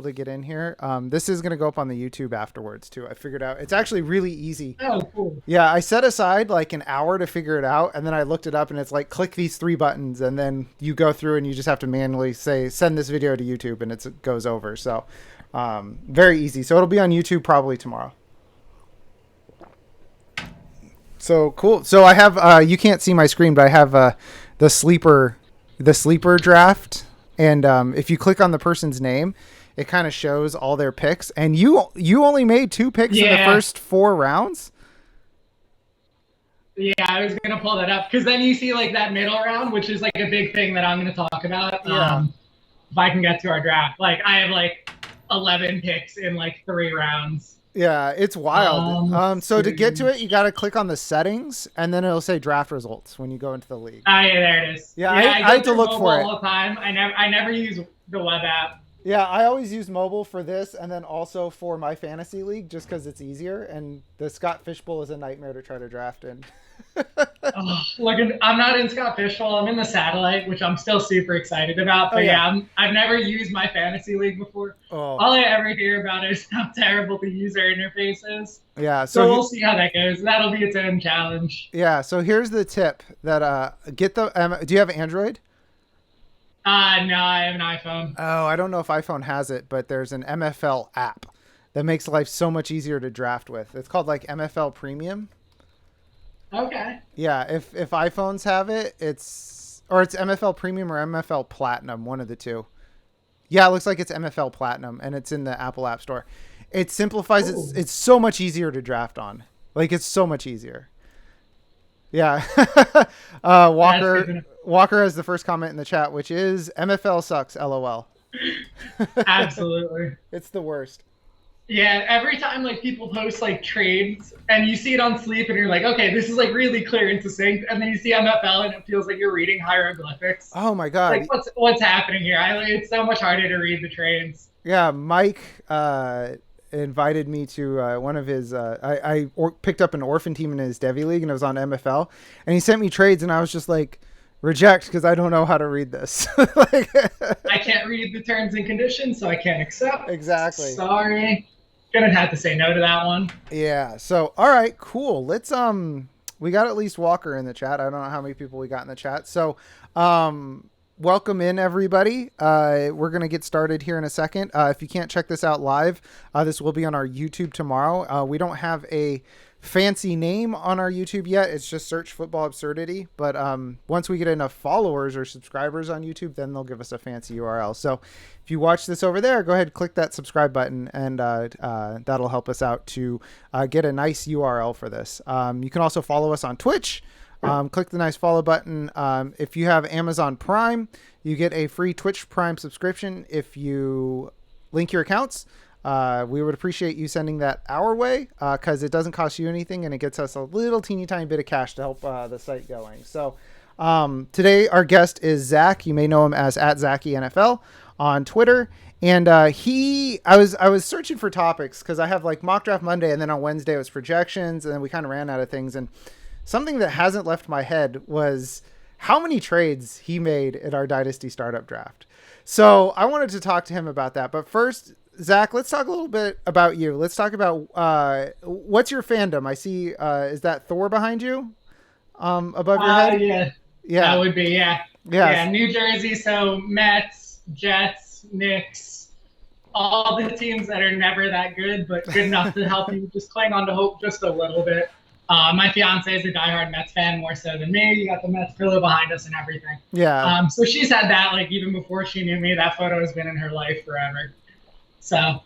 to get in here. This is going to go up on the YouTube afterwards too. I figured out it's actually really easy. Oh, cool. Yeah, I set aside like an hour to figure it out, and then I looked it up, and it's like click these three buttons, and then you go through and you just have to manually say send this video to YouTube, and it goes over. So very easy. So it'll be on YouTube probably tomorrow. So cool. So I have you can't see my screen, but I have the sleeper draft, and if you click on the person's name, it kind of shows all their picks. And you only made two picks in the Yeah. first four rounds. Yeah, I was gonna pull that up because then you see like that middle round, which is like a big thing that I'm gonna talk about. Yeah. If I can get to our draft, like I have like 11 picks in like 3 rounds. Yeah, it's wild. Let's So to get see. to it, you got to click on the settings, and then it'll say draft results when you go into the league. Ah, yeah, there it is. Yeah, I I go had to through look mobile for it. all the time. I never use the web app. Yeah, I always use mobile for this, and then also for my fantasy league, just because it's easier. And the Scott Fishbowl is a nightmare to try to draft in. Oh, look, I'm not in Scott Fishbowl. I'm in the satellite, which I'm still super excited about. But Oh, yeah. I've never used my fantasy league before. Oh, All I ever hear about is how terrible the user interface is. yeah. So we'll see how that goes. That'll be its own challenge. Yeah. So here's the tip that get the. Do you have Android? No, I have an iPhone. Oh, I don't know if iPhone has it, but there's an MFL app that makes life so much easier to draft with. It's called like MFL Premium. Okay. Yeah, if iPhones have it, it's MFL Premium or MFL Platinum, one of the two. Yeah, it looks like it's MFL Platinum, and it's in the Apple App Store. It simplifies it. Ooh. It's so much easier to draft on. Like it's so much easier. Yeah. Walker has the first comment in the chat, which is MFL sucks. LOL. Absolutely. It's the worst. Yeah, every time like people post like trades and you see it on Sleep and you're like, okay, this is like really clear and succinct, and then you see MFL and it feels like you're reading hieroglyphics. Oh my god. Like what's happening here? It's so much harder to read the trades. Yeah, Mike invited me to one of his. Picked up an orphan team in his Devi League, and it was on MFL. And he sent me trades, and I was just like, reject, because I don't know how to read this. Like, I can't read the terms and conditions, so I can't accept. exactly. Sorry. Gonna have to say no to that one. Yeah. So, all right, cool. Let's we got at least Walker in the chat. I don't know how many people we got in the chat. So, welcome in everybody. We're going to get started here in a second. If you can't check this out live, this will be on our YouTube tomorrow. We don't have a fancy name on our YouTube yet. It's just search Football Absurdity. But once we get enough followers or subscribers on YouTube, then they'll give us a fancy URL. So if you watch this over there, go ahead and click that subscribe button, and that'll help us out to get a nice URL for this. You can also follow us on Twitch. Click the nice follow button. If you have Amazon Prime, you get a free Twitch Prime subscription if you link your accounts. We would appreciate you sending that our way because it doesn't cost you anything, and it gets us a little teeny tiny bit of cash to help the site going. So today our guest is Zach. You may know him as @ZackyNFL on Twitter. And I was searching for topics because I have like Mock Draft Monday, and then on Wednesday it was projections, and then we kind of ran out of things. And something that hasn't left my head was how many trades he made in our Dynasty startup draft. So I wanted to talk to him about that. But first, Zach, let's talk a little bit about you. Let's talk about what's your fandom? I see, is that Thor behind you above your head? Yeah. Yeah. That would be, yeah. Yes. Yeah, New Jersey, so Mets, Jets, Knicks, all the teams that are never that good, but good enough to help you just cling on to hope just a little bit. My fiance is a diehard Mets fan, more so than me. You got the Mets pillow behind us and everything. Yeah. So she's had that, like, even before she knew me. That photo has been in her life forever. So.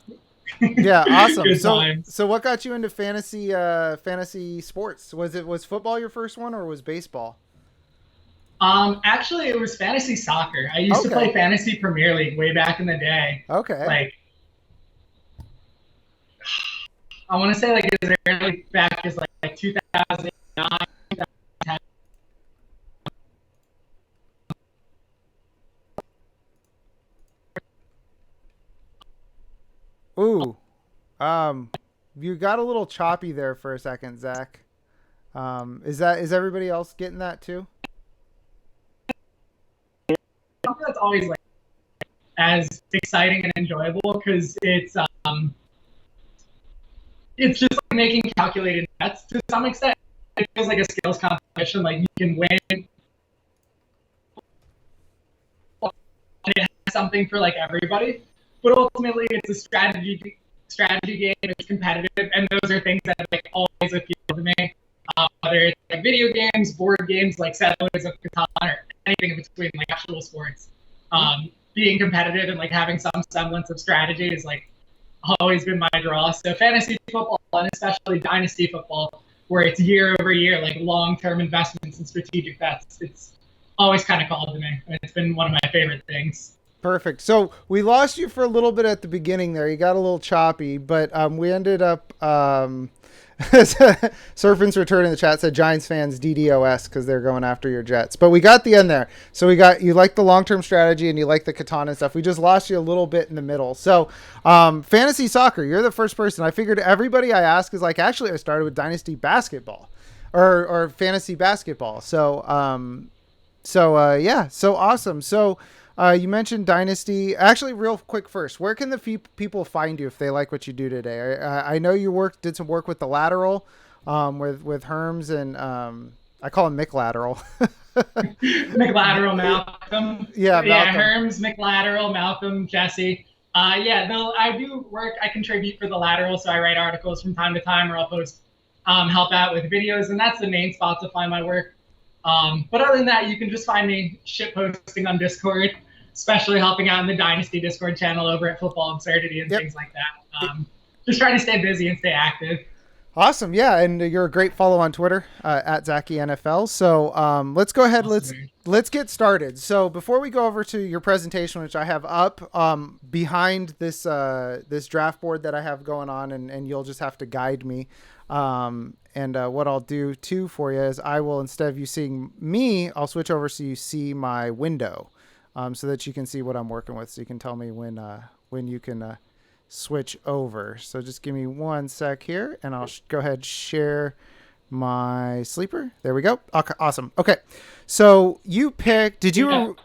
Yeah, awesome. Good So, times. so what got you into fantasy sports? Was football your first one, or was baseball? Actually, it was fantasy soccer. I used to play Fantasy Premier League way back in the day. Okay. Like, I want to say like as early back as like 2009, 2010. Ooh, you got a little choppy there for a second, Zach. Is everybody else getting that too? Something that's always like as exciting and enjoyable because it's just like making calculated bets to some extent. It feels like a skills competition. Like you can win, and it has something for like everybody. But ultimately, it's a strategy game. It's competitive, and those are things that like always appeal to me. Whether it's like video games, board games, like Settlers of Catan, or anything in between, like actual sports. Being competitive and like having some semblance of strategy is like always been my draw. So fantasy football, and especially Dynasty football, where it's year over year, like long-term investments and strategic bets, it's always kind of called to me. And it's been one of my favorite things. Perfect. So we lost you for a little bit at the beginning there. You got a little choppy, but we ended up Surfing's return in the chat said Giants fans DDoS because they're going after your Jets. But we got the end there. So we got, you like the long-term strategy and you like the Katana stuff. We just lost you a little bit in the middle. So fantasy soccer, you're the first person. I figured everybody I ask is like, actually I started with Dynasty basketball or fantasy basketball. So yeah, so awesome. So you mentioned Dynasty. Actually, real quick first, where can the people find you if they like what you do today? I know you did some work with the Lateral, with Herms and I call him Mick Lateral. McLateral, Malcolm. Yeah, Malcolm. Herms, McLateral, Malcolm, Jesse. I do work. I contribute for the Lateral, so I write articles from time to time, or I'll post, help out with videos, and that's the main spot to find my work. But other than that, you can just find me shit posting on Discord, especially helping out in the Dynasty Discord channel over at Football Absurdity and things like that. Just trying to stay busy and stay active. Awesome. Yeah. And you're a great follow on Twitter, at Zachy NFL. So, let's go ahead. Let's get started. So before we go over to your presentation, which I have up, behind this draft board that I have going on, and you'll just have to guide me. What I'll do too for you is I will, instead of you seeing me, I'll switch over so you see my window, so that you can see what I'm working with. So you can tell me when you can switch over. So just give me 1 sec here, and I'll go ahead and share my sleeper. There we go. Okay, awesome. Okay, so you picked. You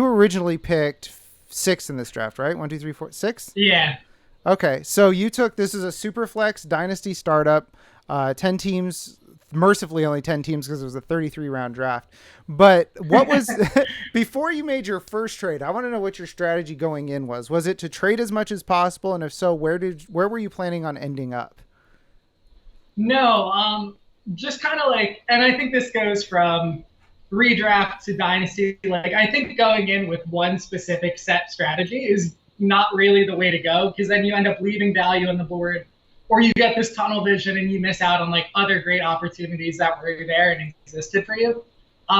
originally picked 6 in this draft, right? 1, 2, 3, 4, 6. Yeah. Okay, so you took, this is a super flex Dynasty startup, 10 teams, mercifully only 10 teams because it was a 33 round draft. But what was, before you made your first trade, I want to know what your strategy going in was. Was it to trade as much as possible? And if so, where were you planning on ending up? No, just kind of like, and I think this goes from redraft to Dynasty. Like, I think going in with one specific set strategy is not really the way to go, because then you end up leaving value on the board, or you get this tunnel vision and you miss out on like other great opportunities that were there and existed for you.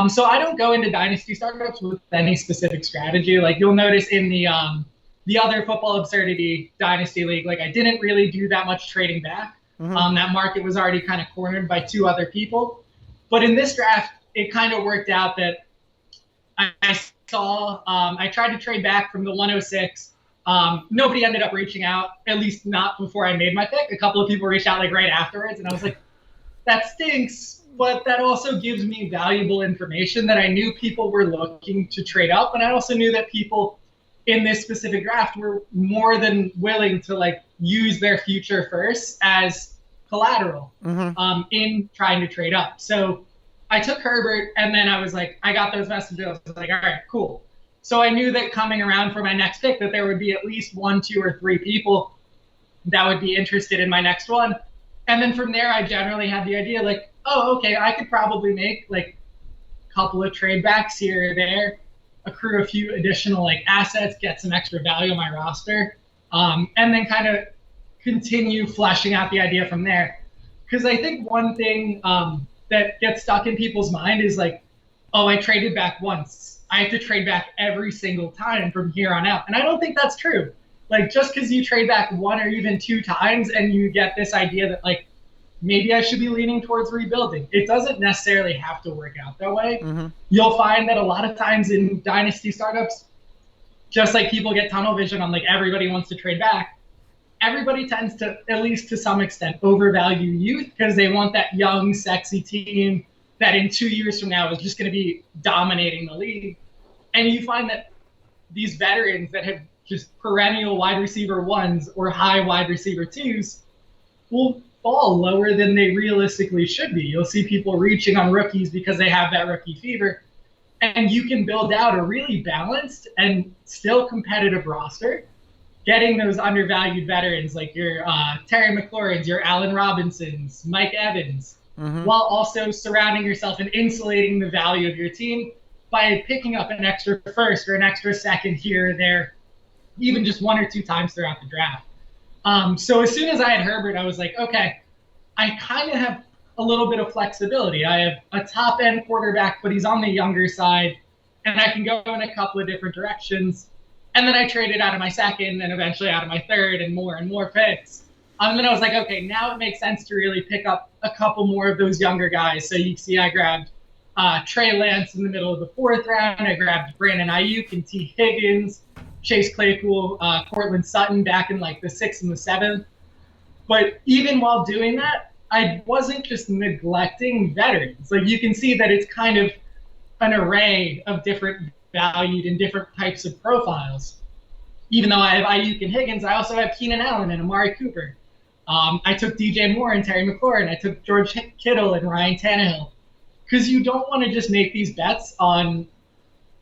So I don't go into Dynasty startups with any specific strategy. Like you'll notice in the other Football Absurdity Dynasty League, like I didn't really do that much trading back. That market was already kind of cornered by 2 other people. But in this draft, it kind of worked out that I saw, I tried to trade back from the 106. Nobody ended up reaching out, at least not before I made my pick. A couple of people reached out like right afterwards, and I was like, that stinks, but that also gives me valuable information that I knew people were looking to trade up, and I also knew that people in this specific draft were more than willing to like use their future first as collateral in trying to trade up. So I took Herbert, and then I was like, I got those messages. I was like, all right, cool. So I knew that coming around for my next pick that there would be at least 1, 2, or 3 people that would be interested in my next one. And then from there, I generally had the idea like, oh, okay, I could probably make like a couple of trade backs here or there, accrue a few additional like assets, get some extra value on my roster, and then kind of continue fleshing out the idea from there. Because I think one thing that gets stuck in people's mind is like, oh, I traded back once. I have to trade back every single time from here on out. And I don't think that's true. Like, just because you trade back 1 or even 2 times and you get this idea that, like, maybe I should be leaning towards rebuilding, it doesn't necessarily have to work out that way. You'll find that a lot of times in Dynasty startups, just like people get tunnel vision on, like, everybody wants to trade back, everybody tends to, at least to some extent, overvalue youth because they want that young, sexy team that in 2 years from now is just going to be dominating the league. And you find that these veterans that have just perennial wide receiver ones or high wide receiver twos will fall lower than they realistically should be. You'll see people reaching on rookies because they have that rookie fever. And you can build out a really balanced and still competitive roster, getting those undervalued veterans like your Terry McLaurins, your Allen Robinsons, Mike Evans, while also surrounding yourself and insulating the value of your team by picking up an extra first or an extra second here or there, even just one or two times throughout the draft. So as soon as I had Herbert, I was like, okay, I kind of have a little bit of flexibility. I have a top-end quarterback, but he's on the younger side, and I can go in a couple of different directions. And then I traded out of my second and eventually out of my third and more picks. And then I was like, okay, now it makes sense to really pick up a couple more of those younger guys. So you see I grabbed Trey Lance in the middle of the fourth round. I grabbed Brandon Ayuk and T. Higgins, Chase Claypool, Cortland Sutton back in like the 6th and the 7th. But even while doing that, I wasn't just neglecting veterans. Like you can see that it's kind of an array of different valued and different types of profiles. Even though I have Ayuk and Higgins, I also have Keenan Allen and Amari Cooper. I took DJ Moore and Terry McLaurin. I took George Kittle and Ryan Tannehill. Because you don't want to just make these bets on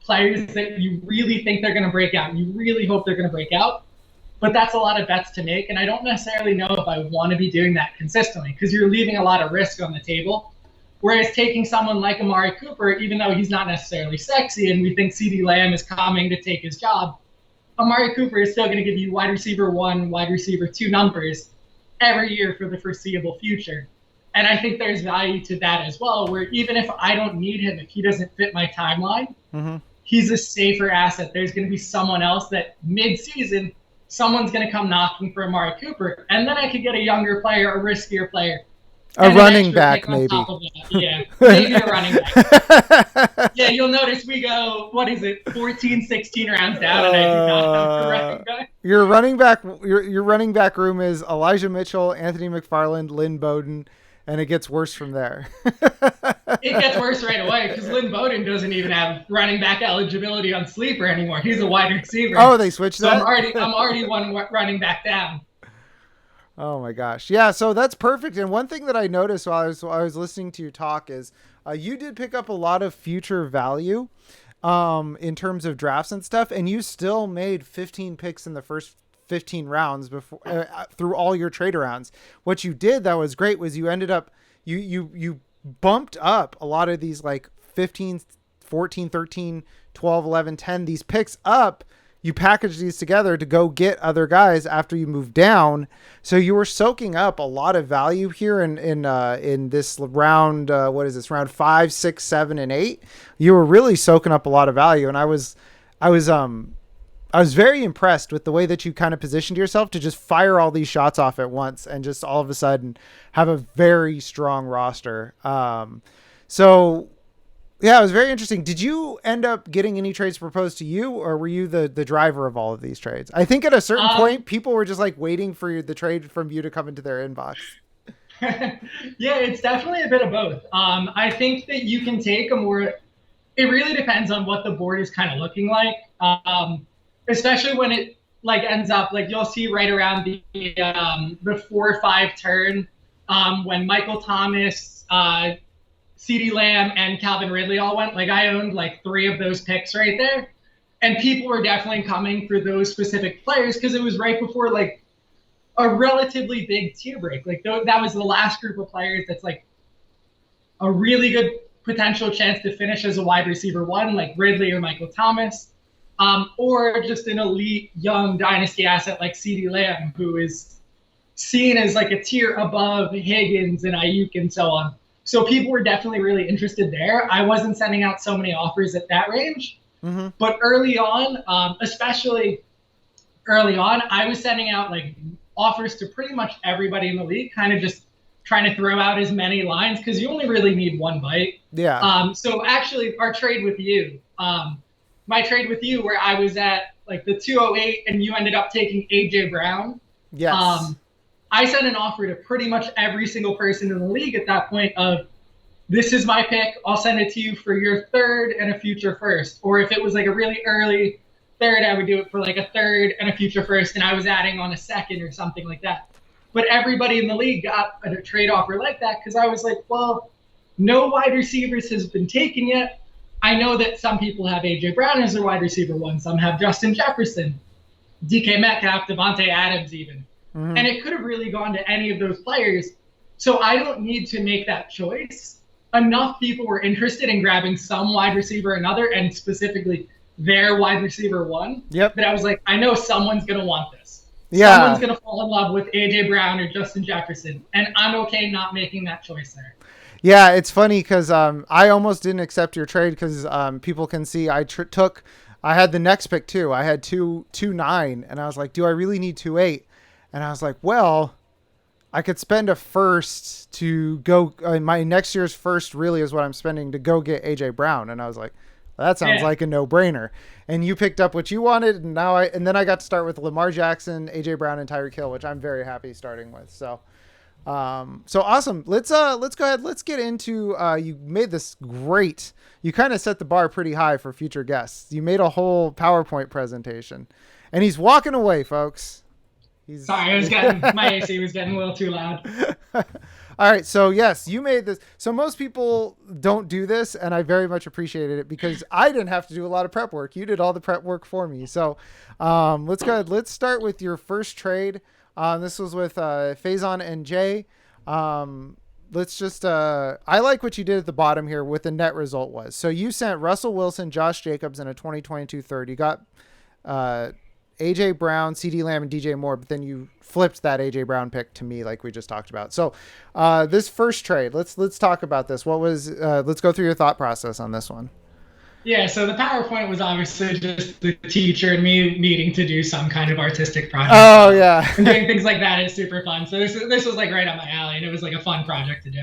players that you really think they're going to break out. You really hope they're going to break out. But that's a lot of bets to make, and I don't necessarily know if I want to be doing that consistently because you're leaving a lot of risk on the table. Whereas taking someone like Amari Cooper, even though he's not necessarily sexy and we think CeeDee Lamb is coming to take his job, Amari Cooper is still going to give you wide receiver 1, wide receiver 2 numbers every year for the foreseeable future. And I think there's value to that as well, where even if I don't need him, if he doesn't fit my timeline, he's a safer asset. There's going to be someone else that mid-season – someone's going to come knocking for Amari Cooper, and then I could get a younger player, a riskier player. A running back, maybe. Yeah, maybe a running back. Yeah, you'll notice we go, 14, 16 rounds down, and I do not have a running back. Your running back room is Elijah Mitchell, Anthony McFarland, Lynn Bowden, and it gets worse from there. It gets worse right away because Lynn Bowden doesn't even have running back eligibility on Sleeper anymore. He's a wide receiver. Oh, they switched that? I'm already one running back down. Oh my gosh. Yeah, so that's perfect. And one thing that I noticed while I was listening to you talk is you did pick up a lot of future value in terms of drafts and stuff, and you still made 15 picks in the first 15 rounds before through all your trade rounds. What you did that was great was you ended up you bumped up a lot of these like 15, 14, 13, 12, 11, 10 these picks up. You package these together to go get other guys after you move down. So you were soaking up a lot of value here in this round. What is this, round 5, 6, 7, and 8? You were really soaking up a lot of value, and I was very impressed with the way that you kind of positioned yourself to just fire all these shots off at once and just all of a sudden have a very strong roster. So yeah, it was very interesting. Did you end up getting any trades proposed to you, or were you the driver of all of these trades? I think at a certain point, people were just like waiting for the trade from you to come into their inbox. Yeah, it's definitely a bit of both. I think that you can take it really depends on what the board is kind of looking like. Especially when it like ends up like you'll see right around the 4 or 5 turn when Michael Thomas, CeeDee Lamb, and Calvin Ridley all went. Like I owned like 3 of those picks right there, and people were definitely coming for those specific players because it was right before like a relatively big tier break. Like that was the last group of players that's like a really good potential chance to finish as a wide receiver 1, like Ridley or Michael Thomas. Or just an elite young dynasty asset like CeeDee Lamb, who is seen as like a tier above Higgins and Ayuk and so on. So people were definitely really interested there. I wasn't sending out so many offers at that range. But early on, especially early on, I was sending out like offers to pretty much everybody in the league, kind of just trying to throw out as many lines because you only really need one bite. Yeah. So actually our trade with you, my trade with you where I was at like the 208 and you ended up taking AJ Brown. Yes. I sent an offer to pretty much every single person in the league at that point of, this is my pick. I'll send it to you for your 3rd and a future 1st. Or if it was like a really early third, I would do it for like a third and a future first, and I was adding on a second or something like that. But everybody in the league got a trade offer like that because I was like, well, no wide receivers has been taken yet. I know that some people have A.J. Brown as their wide receiver one. Some have Justin Jefferson, DK Metcalf, Devontae Adams even. Mm-hmm. And it could have really gone to any of those players. So I don't need to make that choice. Enough people were interested in grabbing some wide receiver another, and specifically their wide receiver one, that I was like, I know someone's going to want this. Yeah. Someone's going to fall in love with A.J. Brown or Justin Jefferson, and I'm okay not making that choice there. Yeah, it's funny because I almost didn't accept your trade because people can see I had the next pick too. I had 2-9, and I was like, do I really need 2-8? And I was like, well, I could spend a first to go. My next year's first really is what I'm spending to go get AJ Brown. And I was like, well, that sounds like a no-brainer. And you picked up what you wanted, and then I got to start with Lamar Jackson, AJ Brown, and Tyreek Hill, which I'm very happy starting with. So awesome. Let's go ahead. Let's get into. You made this great. You kind of set the bar pretty high for future guests. You made a whole PowerPoint presentation, and he's walking away, folks. Sorry, my AC was getting a little too loud. All right. So yes, you made this. So most people don't do this, and I very much appreciated it because I didn't have to do a lot of prep work. You did all the prep work for me. So let's go ahead. Let's start with your first trade. This was with Faison and Jay. Let's just I like what you did at the bottom here with the net result was. So you sent Russell Wilson, Josh Jacobs, and a 2022 third. You got AJ Brown, CeeDee Lamb, and DJ Moore, but then you flipped that AJ Brown pick to me like we just talked about. So this first trade, let's talk about this. What was let's go through your thought process on this one. Yeah, so the PowerPoint was obviously just the teacher and me needing to do some kind of artistic project. Oh, yeah. And doing things like that is super fun. So this was like right up my alley, and it was like a fun project to do.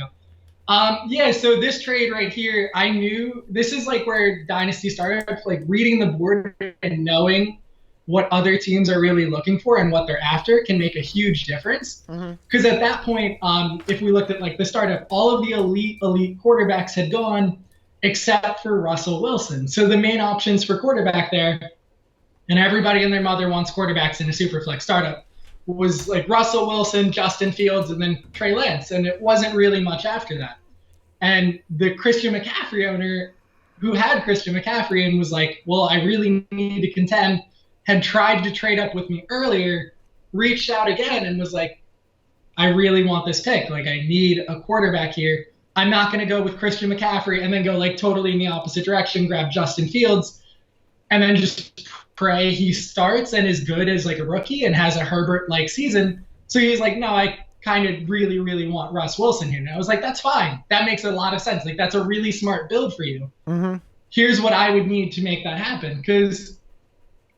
Yeah, so this trade right here, I knew this is like where Dynasty started, like reading the board and knowing what other teams are really looking for and what they're after can make a huge difference. Because at that point, if we looked at like the startup, all of the elite quarterbacks had gone except for Russell Wilson. So the main options for quarterback there, and everybody and their mother wants quarterbacks in a Superflex startup, was like Russell Wilson, Justin Fields, and then Trey Lance. And it wasn't really much after that. And the Christian McCaffrey owner who had Christian McCaffrey and was like, well, I really need to contend, had tried to trade up with me earlier, reached out again and was like, I really want this pick. Like, I need a quarterback here. I'm not going to go with Christian McCaffrey and then go like totally in the opposite direction, grab Justin Fields, and then just pray he starts and is good as like a rookie and has a Herbert-like season. So he's like, no, I kind of really, really want Russ Wilson here. And I was like, that's fine. That makes a lot of sense. Like, that's a really smart build for you. Here's what I would need to make that happen. Because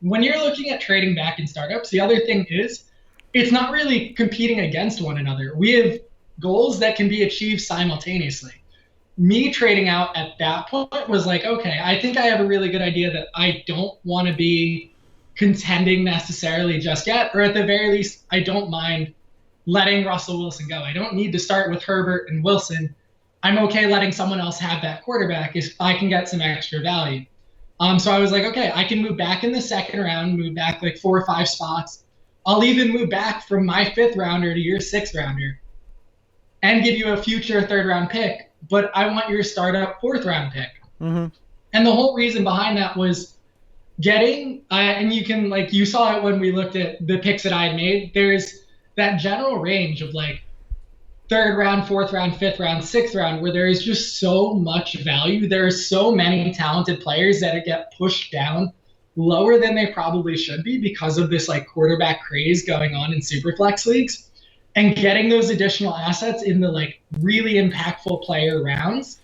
when you're looking at trading back in startups, the other thing is it's not really competing against one another. We have goals that can be achieved simultaneously. Me trading out at that point was like, okay, I think I have a really good idea that I don't want to be contending necessarily just yet, or at the very least, I don't mind letting Russell Wilson go. I don't need to start with Herbert and Wilson. I'm okay letting someone else have that quarterback if I can get some extra value. So I was like, okay, I can move back in the second round, move back like 4 or 5 spots. I'll even move back from my 5th rounder to your 6th rounder and give you a future 3rd round pick. But I want your startup 4th round pick. And the whole reason behind that was getting, and you can like, you saw it when we looked at the picks that I had made. There's that general range of like 3rd round, 4th round, 5th round, 6th round, where there is just so much value. There are so many talented players that get pushed down lower than they probably should be because of this like quarterback craze going on in Superflex leagues. And getting those additional assets in the like really impactful player rounds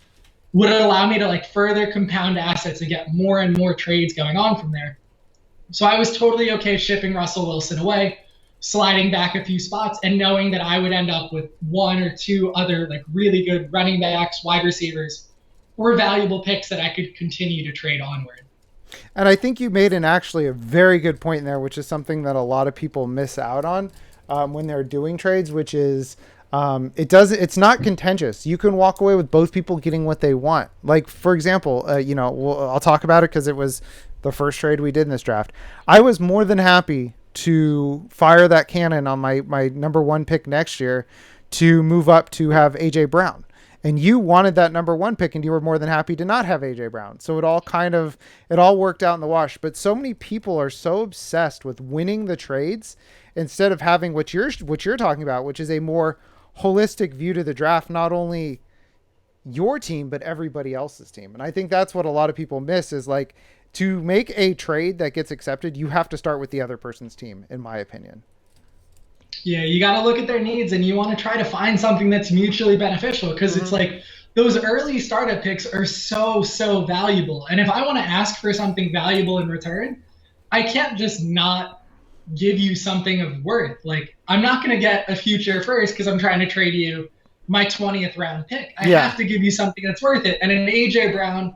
would allow me to like further compound assets and get more and more trades going on from there. So I was totally okay shipping Russell Wilson away, sliding back a few spots, and knowing that I would end up with 1 or 2 other like really good running backs, wide receivers, or valuable picks that I could continue to trade onward. And I think you made actually a very good point in there, which is something that a lot of people miss out on when they're doing trades, which is it's not contentious. You can walk away with both people getting what they want. Like, for example, I'll talk about it because it was the first trade we did in this draft, I was more than happy to fire that cannon on my number one pick next year to move up to have AJ Brown. And you wanted that number one pick, and you were more than happy to not have AJ Brown. So it all worked out in the wash. But so many people are so obsessed with winning the trades instead of having what you're talking about, which is a more holistic view to the draft, not only your team but everybody else's team. And I think that's what a lot of people miss, is like, to make a trade that gets accepted, you have to start with the other person's team, in my opinion. Yeah, you got to look at their needs, and you want to try to find something that's mutually beneficial, because it's like those early startup picks are so valuable. And if I want to ask for something valuable in return, I can't just not give you something of worth. Like, I'm not going to get a future first because I'm trying to trade you my 20th round pick. I have to give you something that's worth it. And an AJ Brown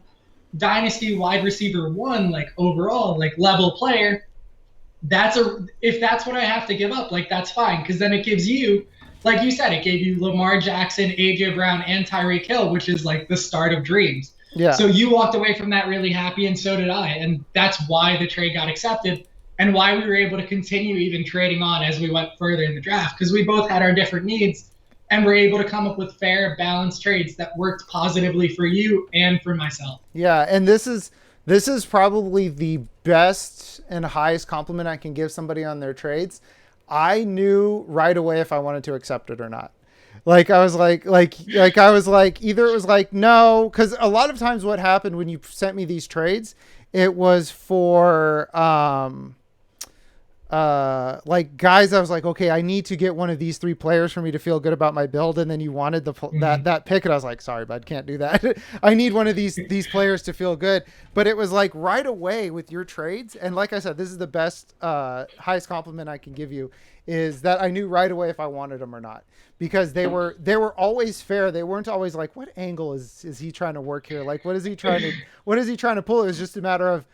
Dynasty wide receiver 1, like overall, like level player, if that's what I have to give up, like, that's fine, because then it gives you, like you said, it gave you Lamar Jackson, AJ Brown, and Tyreek Hill, which is like the start of dreams. Yeah. So you walked away from that really happy, and so did I, and that's why the trade got accepted, and why we were able to continue even trading on as we went further in the draft, because we both had our different needs, and were able to come up with fair, balanced trades that worked positively for you and for myself. Yeah, and this is probably the best and highest compliment I can give somebody on their trades. I knew right away if I wanted to accept it or not. Like, I was like I was like, either it was like, no, because a lot of times what happened when you sent me these trades, it was for like guys, I was like, okay, I need to get one of these 3 players for me to feel good about my build, and then you wanted that pick, and I was like, sorry, bud, can't do that. I need one of these players to feel good. But it was like right away with your trades, and like I said, this is the best, highest compliment I can give you, is that I knew right away if I wanted them or not, because they were always fair. They weren't always like, what angle is he trying to work here? Like, what is he trying to pull? It was just a matter of,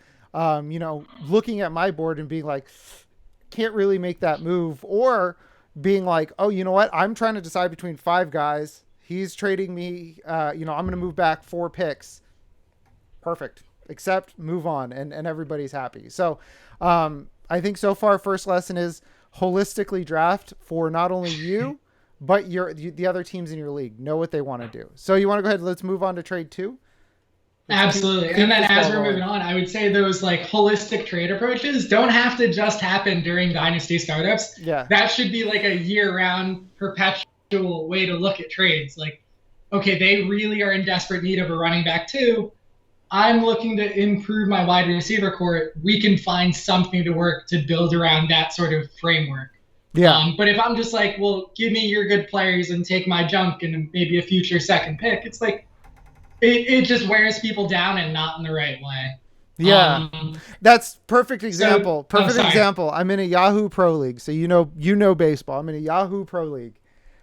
looking at my board and being like, can't really make that move, or being like, oh, you know what? I'm trying to decide between 5 guys. He's trading me. I'm going to move back 4 picks. Perfect. Accept, move on. And everybody's happy. So I think so far, first lesson is holistically draft for not only you, but the other teams in your league. Know what they want to do. So you want to go ahead. Let's move on to trade 2. Absolutely. And then as we're moving on, I would say those like holistic trade approaches don't have to just happen during Dynasty startups. Yeah. That should be like a year-round perpetual way to look at trades. Like, okay, they really are in desperate need of a running back too. I'm looking to improve my wide receiver core. We can find something to work to build around that sort of framework. Yeah. But if I'm just like, well, give me your good players and take my junk and maybe a future second pick, it's like, it just wears people down and not in the right way. Yeah, that's perfect example. Example. I'm in a Yahoo Pro League, so you know baseball. I'm in a Yahoo Pro League.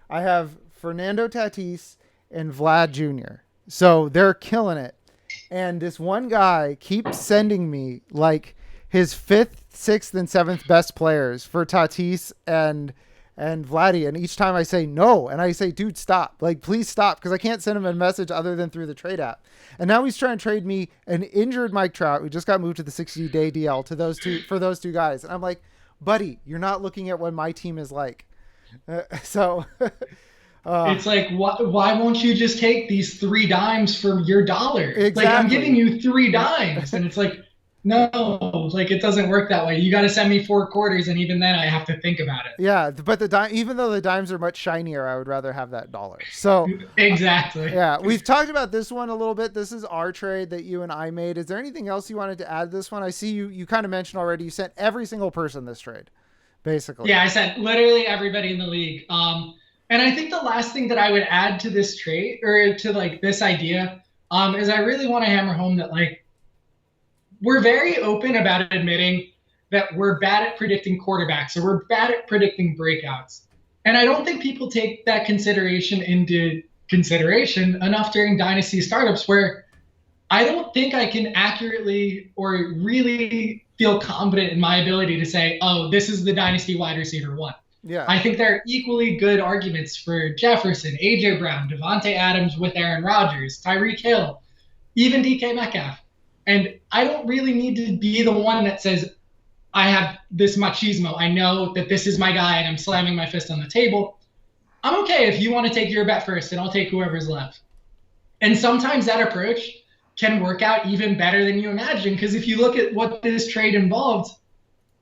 I have Fernando Tatis and Vlad Jr. So they're killing it. And this one guy keeps sending me like his 5th, 6th, and 7th best players for Tatis and Vladdy, and each time I say no, and I say, dude, stop, like, please stop, because I can't send him a message other than through the trade app. And now he's trying to trade me an injured Mike Trout who just got moved to the 60-day DL for those two guys. And I'm like, buddy, you're not looking at what my team is like. It's like, why won't you just take these 3 dimes for your dollar? Exactly. Like, I'm giving you 3 dimes, and it's like, no, like, it doesn't work that way. You got to send me 4 quarters, and even then I have to think about it. Yeah, but even though the dimes are much shinier, I would rather have that dollar. So exactly. Yeah, we've talked about this one a little bit. This is our trade that you and I made. Is there anything else you wanted to add to this one? I see you kind of mentioned already. You sent every single person this trade, basically. Yeah, I sent literally everybody in the league. And I think the last thing that I would add to this trade, or to like this idea, is I really want to hammer home that, like, we're very open about admitting that we're bad at predicting quarterbacks, or we're bad at predicting breakouts. And I don't think people take that into consideration enough during Dynasty startups, where I don't think I can accurately or really feel confident in my ability to say, oh, this is the Dynasty wide receiver 1. Yeah. I think there are equally good arguments for Jefferson, AJ Brown, Devontae Adams with Aaron Rodgers, Tyreek Hill, even DK Metcalf. And I don't really need to be the one that says, I have this machismo. I know that this is my guy and I'm slamming my fist on the table. I'm okay if you want to take your bet first and I'll take whoever's left. And sometimes that approach can work out even better than you imagine. Because if you look at what this trade involved,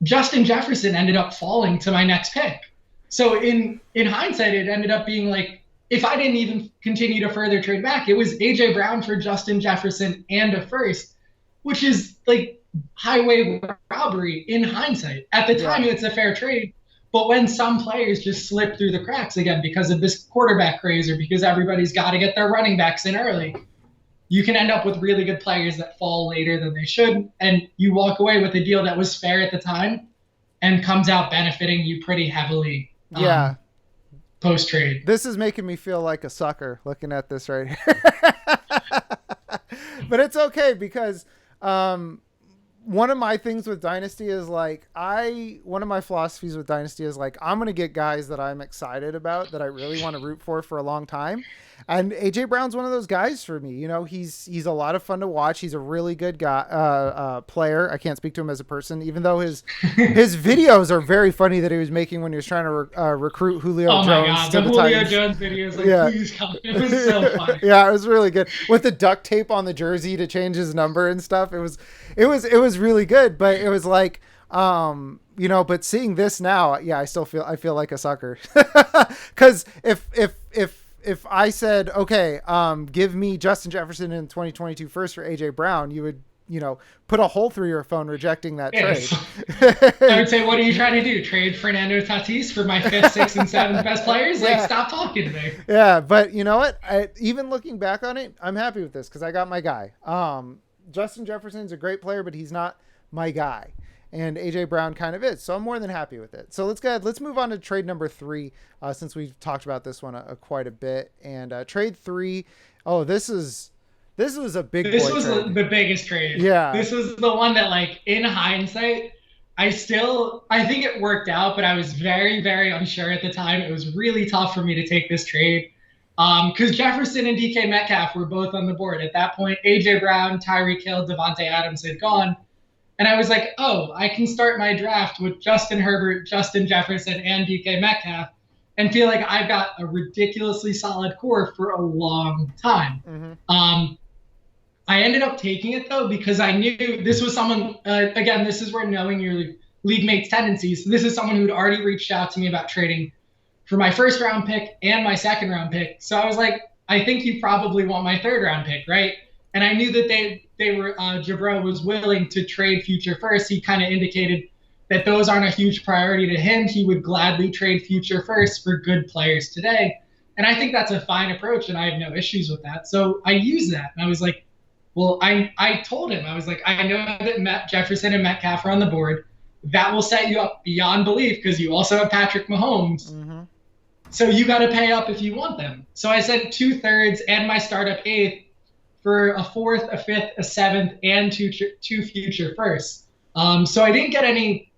Justin Jefferson ended up falling to my next pick. So in hindsight, it ended up being like, if I didn't even continue to further trade back, it was A.J. Brown for Justin Jefferson and a first, which is like highway robbery in hindsight. At the time, it's a fair trade. But when some players just slip through the cracks again because of this quarterback craze or because everybody's got to get their running backs in early, you can end up with really good players that fall later than they should. And you walk away with a deal that was fair at the time and comes out benefiting you pretty heavily. Post trade. This is making me feel like a sucker looking at this right here. But it's okay because one of my things with Dynasty is like one of my philosophies with Dynasty is like I'm gonna get guys that I'm excited about that I really want to root for a long time. And AJ Brown's one of those guys for me. You know, he's a lot of fun to watch. He's a really good guy, player. I can't speak to him as a person, even though his videos are very funny that he was making when he was trying to recruit Julio Jones. Oh my God, the Julio Jones videos, like, please come. It was so funny. Yeah, it was really good with the duct tape on the jersey to change his number and stuff. It was really good, but it was like, you know, but seeing this now, yeah, I feel like a sucker. Cause if I said, okay, give me Justin Jefferson in 2022 first for AJ Brown, you would, you know, put a hole through your phone rejecting that trade. I would say, what are you trying to do? Trade Fernando Tatis for my 5th, 6th, and 7th best players? Like, stop talking to me. Yeah, but you know what? Even looking back on it, I'm happy with this because I got my guy. Justin Jefferson's a great player, but he's not my guy. And AJ Brown kind of is. So I'm more than happy with it. So let's move on to trade number 3, since we've talked about this one quite a bit. And trade 3, this was a big This was trade. the biggest trade. Yeah. This was the one that, like, in hindsight, I think it worked out, but I was very, very unsure at the time. It was really tough for me to take this trade. Because Jefferson and DK Metcalf were both on the board. At that point, AJ Brown, Tyreek Hill, Devontae Adams had gone. And I was like, I can start my draft with Justin Herbert, Justin Jefferson, and DK Metcalf and feel like I've got a ridiculously solid core for a long time. Mm-hmm. I ended up taking it, though, because I knew this was someone, again, this is where knowing your league mate's tendencies. This is someone who'd already reached out to me about trading for my 1st round pick and my 2nd round pick. So I was like, I think you probably want my 3rd round pick, right? And I knew that they were Jabro was willing to trade future first. He kind of indicated that those aren't a huge priority to him. He would gladly trade future first for good players today. And I think that's a fine approach, and I have no issues with that. So I used that. And I was like, well, I told him, I was like, I know that Jefferson and Metcalf are on the board. That will set you up beyond belief because you also have Patrick Mahomes. Mm-hmm. So you got to pay up if you want them. So I sent 2/3 and my startup 8th for a 4th, a 5th, a 7th, and two future firsts. So I didn't get any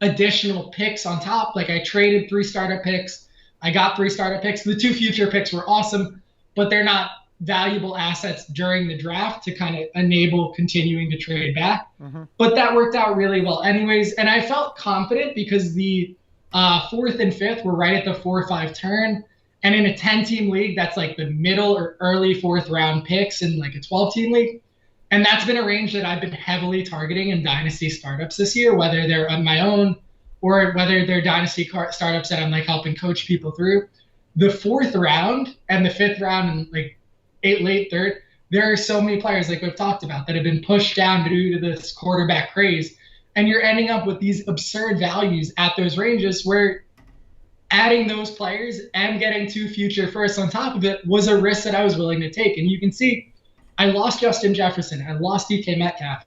additional picks on top. Like, I traded 3 startup picks. I got 3 startup picks. The 2 future picks were awesome, but they're not valuable assets during the draft to kind of enable continuing to trade back. Mm-hmm. But that worked out really well anyways. And I felt confident because the 4th and 5th were right at the 4-5 turn. And in a 10-team league, that's like the middle or early 4th round picks in like a 12-team league. And that's been a range that I've been heavily targeting in Dynasty startups this year, whether they're on my own or whether they're Dynasty startups that I'm like helping coach people through. The 4th round and the 5th round and like late 3rd, there are so many players like we've talked about that have been pushed down due to this quarterback craze. And you're ending up with these absurd values at those ranges where adding those players and getting 2 future firsts on top of it was a risk that I was willing to take. And you can see I lost Justin Jefferson. I lost DK Metcalf.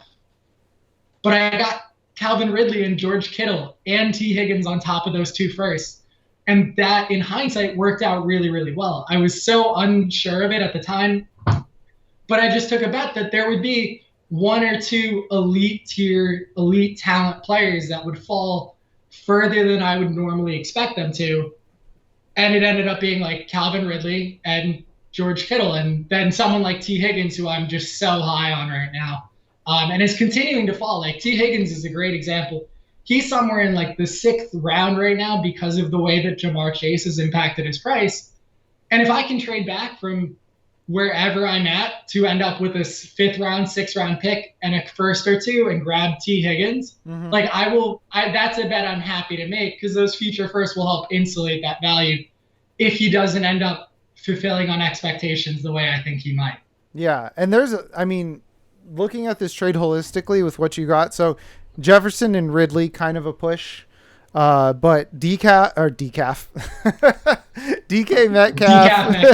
But I got Calvin Ridley and George Kittle and T. Higgins on top of those 2 firsts. And that, in hindsight, worked out really, really well. I was so unsure of it at the time. But I just took a bet that there would be 1 or 2 elite talent players that would fall further than I would normally expect them to. And it ended up being like Calvin Ridley and George Kittle, and then someone like T. Higgins, who I'm just so high on right now. and is continuing to fall. Like T. Higgins is a great example. He's somewhere in like the 6th round right now because of the way that Jamar Chase has impacted his price. And if I can trade back from wherever I'm at to end up with this 5th round, 6th round pick and a first or two and grab T. Higgins, like that's a bet I'm happy to make because those future firsts will help insulate that value if he doesn't end up fulfilling on expectations the way I think he might. Yeah. And looking at this trade holistically with what you got, so Jefferson and Ridley kind of a push. But decaf, DK Metcalf,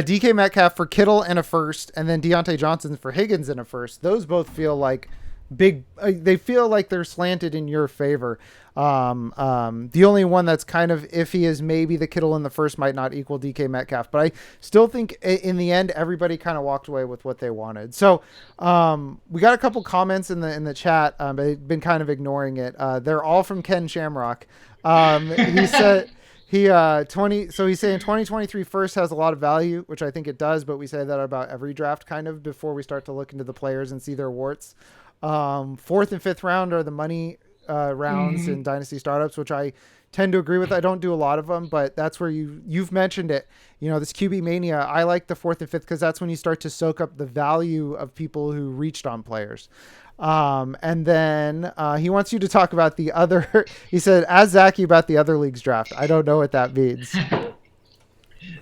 DK Metcalf for Kittle and a first, and then Deontay Johnson for Higgins and a first. Those both feel like big. They feel like they're slanted in your favor. The only one that's kind of iffy is maybe the Kittle in the first might not equal DK Metcalf, but I still think in the end everybody kind of walked away with what they wanted. So we got a couple comments in the chat, but I've been kind of ignoring it. They're all from Ken Shamrock. He said so he's saying 2023 first has a lot of value, which I think it does, but we say that about every draft kind of before we start to look into the players and see their warts. 4th and 5th round are the money rounds in Dynasty startups, which I tend to agree with. I don't do a lot of them, but that's where you've mentioned it. This QB mania, I like the 4th and 5th because that's when you start to soak up the value of people who reached on players. And then he wants you to talk about the other, he said, ask Zachy about the other league's draft. I don't know what that means.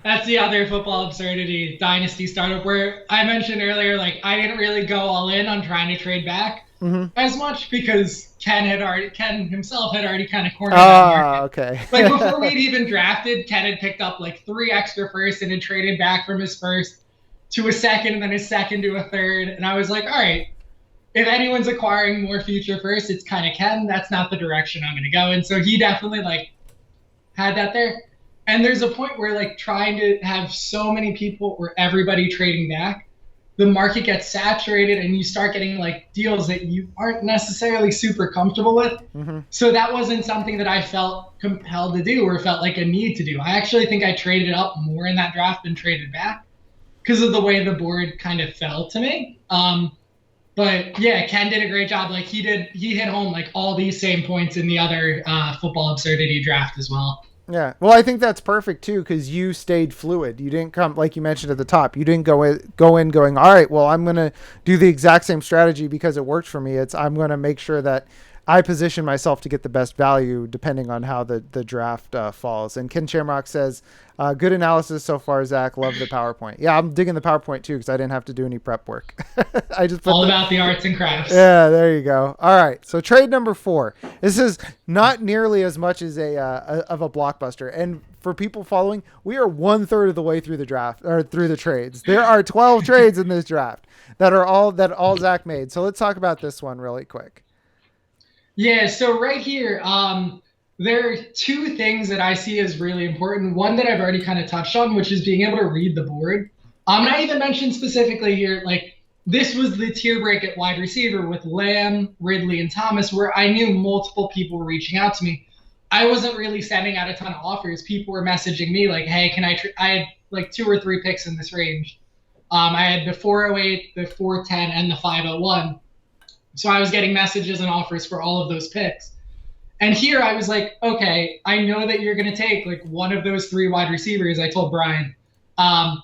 That's the other football absurdity Dynasty startup where I mentioned earlier, like I didn't really go all in on trying to trade back as much because Ken himself had already kind of cornered that market. Okay. Like before we'd even drafted, Ken had picked up like 3 extra firsts and had traded back from his first to a second and then his second to a third. And I was like, all right, if anyone's acquiring more future firsts, it's kind of Ken. That's not the direction I'm going to go. And so he definitely like had that there. And there's a point where like trying to have so many people or everybody trading back, the market gets saturated and you start getting like deals that you aren't necessarily super comfortable with. So that wasn't something that I felt compelled to do or felt like a need to do. I actually think I traded up more in that draft than traded back because of the way the board kind of fell to me. But yeah, Ken did a great job. Like he hit home like all these same points in the other football absurdity draft as well. Yeah. Well, I think that's perfect too, because you stayed fluid. You didn't come, like you mentioned at the top, you didn't go in going, all right, well, I'm going to do the exact same strategy because it worked for me. I'm going to make sure that I position myself to get the best value depending on how the draft falls. And Ken Shamrock says, good analysis so far, Zach. Love the PowerPoint. Yeah, I'm digging the PowerPoint too because I didn't have to do any prep work. I just all about the arts and crafts. Yeah, there you go. All right, so trade number 4. This is not nearly as much as of a blockbuster. And for people following, we are 1/3 of the way through the draft or through the trades. There are 12 trades in this draft that all Zach made. So let's talk about this one really quick. Yeah, so right here, there are 2 things that I see as really important. One that I've already kind of touched on, which is being able to read the board. And I even mentioned specifically here, like this was the tier break at wide receiver with Lamb, Ridley, and Thomas, where I knew multiple people were reaching out to me. I wasn't really sending out a ton of offers. People were messaging me like, hey, can I had like 2 or 3 picks in this range. I had the 408, the 410, and the 501. So I was getting messages and offers for all of those picks. And here I was like, okay, I know that you're going to take like one of those 3 wide receivers, I told Brian. And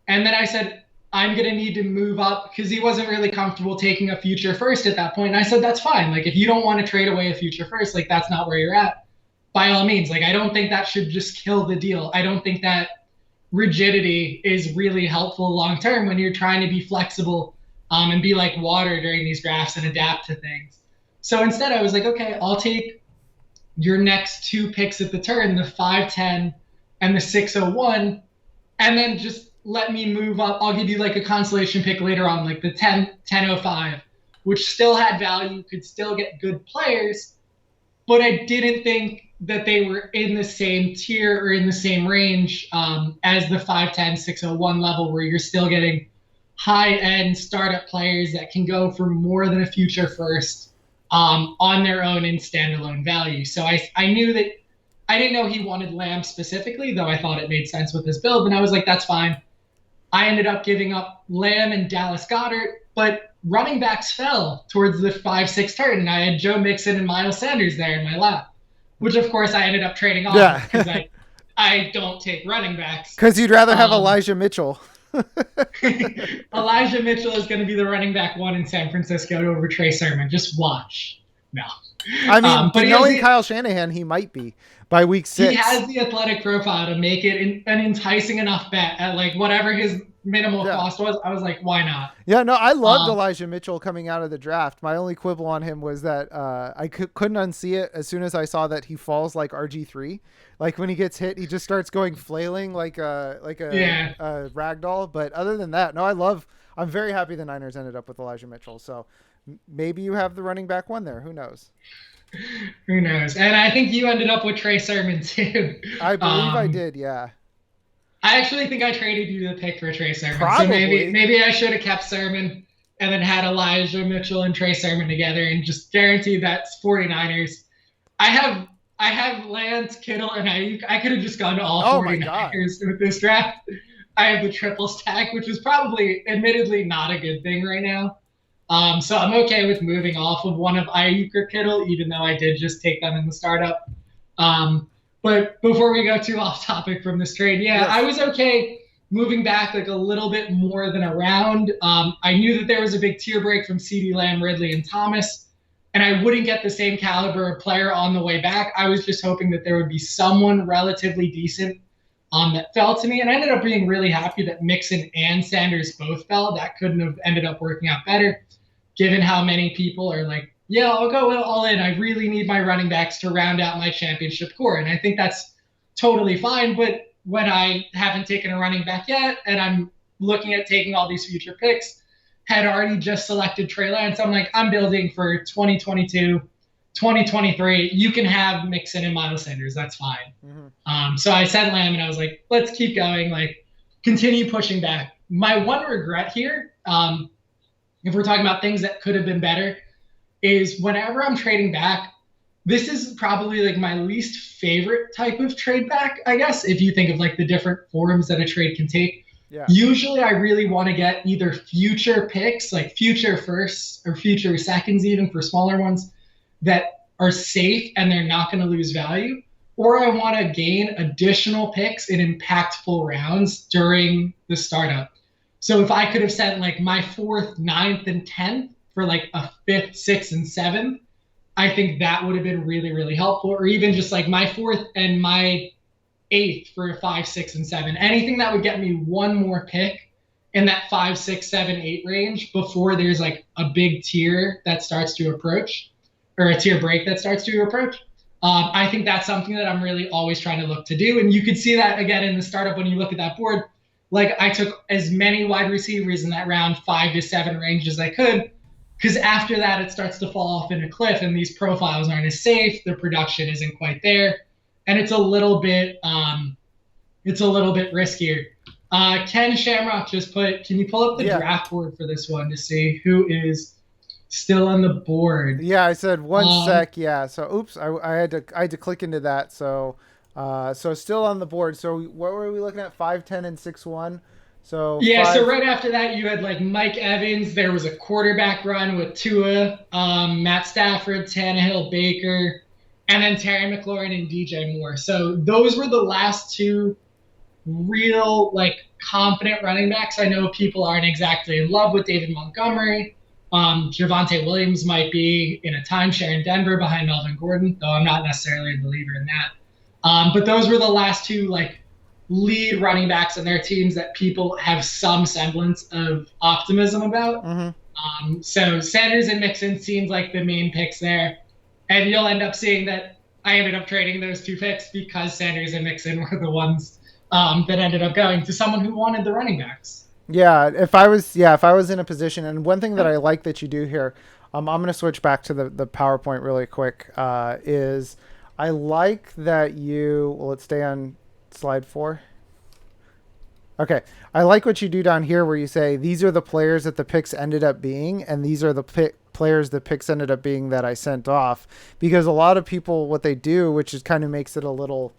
then I said, I'm going to need to move up because he wasn't really comfortable taking a future first at that point. And I said, that's fine. Like, if you don't want to trade away a future first, like that's not where you're at. By all means, like, I don't think that should just kill the deal. I don't think that rigidity is really helpful long-term when you're trying to be flexible and be like water during these drafts and adapt to things. So instead I was like, okay, I'll take your next 2 picks at the turn, the 510 and the 601, and then just let me move up. I'll give you like a consolation pick later on, like the 1005, which still had value, could still get good players, but I didn't think that they were in the same tier or in the same range as the 510, 601 level where you're still getting high-end startup players that can go for more than a future first on their own in standalone value. So I knew that I didn't know he wanted Lamb specifically, though I thought it made sense with his build. And I was like, that's fine. I ended up giving up Lamb and Dallas Goedert But running backs fell towards the 5-6 turn, and I had Joe Mixon and Miles Sanders there in my lap, which of course I ended up trading off of because Yeah. I don't take running backs. Because you'd rather have Um, Elijah Mitchell. Elijah Mitchell is going to be the running back one in San Francisco over Trey Sermon. Just watch. No. I mean, But knowing Kyle Shanahan, he might be by week he 6. has the athletic profile to make it an enticing enough bet at like whatever his minimal Yeah. cost was. I was like, why not? Yeah, no, I loved Um, Elijah Mitchell coming out of the draft. My only quibble on him was that I couldn't unsee it as soon as I saw that he falls like RG3. Like when he gets hit, he just starts going flailing like yeah. a rag doll. But other than that, no, I'm very happy the Niners ended up with Elijah Mitchell. So maybe you have the running back one there. Who knows? Who knows? And I think you ended up with Trey Sermon too. I believe I did. Yeah. I actually think I traded you the pick for Trey Sermon. Probably. So maybe I should have kept Sermon and then had Elijah Mitchell and Trey Sermon together and just guaranteed that's 49ers. I have Lance, Kittle, and Ayuk. I could have just gone to all 49ers with this draft. I have the triple stack, which is probably admittedly not a good thing right now. So I'm okay with moving off of one of Ayuk or Kittle, even though I did just take them in the startup. But before we go too off topic from this trade, Yes. I was okay moving back like a little bit more than a round. I knew that there was a big tier break from CeeDee Lamb, Ridley, and Thomas, and I wouldn't get the same caliber of player on the way back. I was just hoping that there would be someone relatively decent that fell to me, and I ended up being really happy that Mixon and Sanders both fell. That couldn't have ended up working out better, given how many people are like, yeah, I'll go all in. I really need my running backs to round out my championship core. And I think that's totally fine. But when I haven't taken a running back yet and I'm looking at taking all these future picks, had already just selected Trey Lance, I'm like, I'm building for 2022, 2023. You can have Mixon and Miles Sanders. That's fine. Mm-hmm. So I said Lamb and I was like, let's keep going. Like, continue pushing back. My one regret here, if we're talking about things that could have been better, is whenever I'm trading back, this is probably like my least favorite type of trade back, I guess, if you think of like the different forms that a trade can take. Yeah. Usually I really want to get either future picks, like future firsts or future seconds, even for smaller ones that are safe and they're not going to lose value. Or I want to gain additional picks in impactful rounds during the startup. So if I could have sent like my 4th, 9th, and 10th for like a 5th, 6th, and 7th, I think that would have been really, really helpful. Or even just like my 4th and my 8th for a 5, 6, and 7. Anything that would get me one more pick in that 5, 6, 7, 8 range before there's like a big tier that starts to approach, or a tier break that starts to approach. I think that's something that I'm really always trying to look to do. And you could see that again in the startup when you look at that board. Like I took as many wide receivers in that round 5 to 7 range as I could, because after that it starts to fall off in a cliff and these profiles aren't as safe. The production isn't quite there, and it's a little bit riskier. Ken Shamrock just put, can you pull up the draft board for this one to see who is still on the board? Yeah, I said one sec. Yeah, so oops, I had to click into that. So still on the board. So what were we looking at? 5, 10, and 6-1. So yeah, so right after that you had like Mike Evans. There was a quarterback run with Tua, Matt Stafford, Tannehill, Baker, and then Terry McLaurin and DJ Moore. So those were the last 2 real like confident running backs. I know people aren't exactly in love with David Montgomery. Javonte Williams might be in a timeshare in Denver behind Melvin Gordon, though I'm not necessarily a believer in that. But those were the last 2 like lead running backs in their teams that people have some semblance of optimism about. Mm-hmm. So Sanders and Mixon seems like the main picks there. And you'll end up seeing that I ended up trading those 2 picks because Sanders and Mixon were the ones that ended up going to someone who wanted the running backs. Yeah, if I was in a position, and one thing that I like that you do here, I'm going to switch back to the PowerPoint really quick, is I like that let's stay on slide 4. Okay. I like what you do down here where you say, these are the players that the picks ended up being, and these are the players the picks ended up being that I sent off. Because a lot of people, what they do, which is kind of makes it a little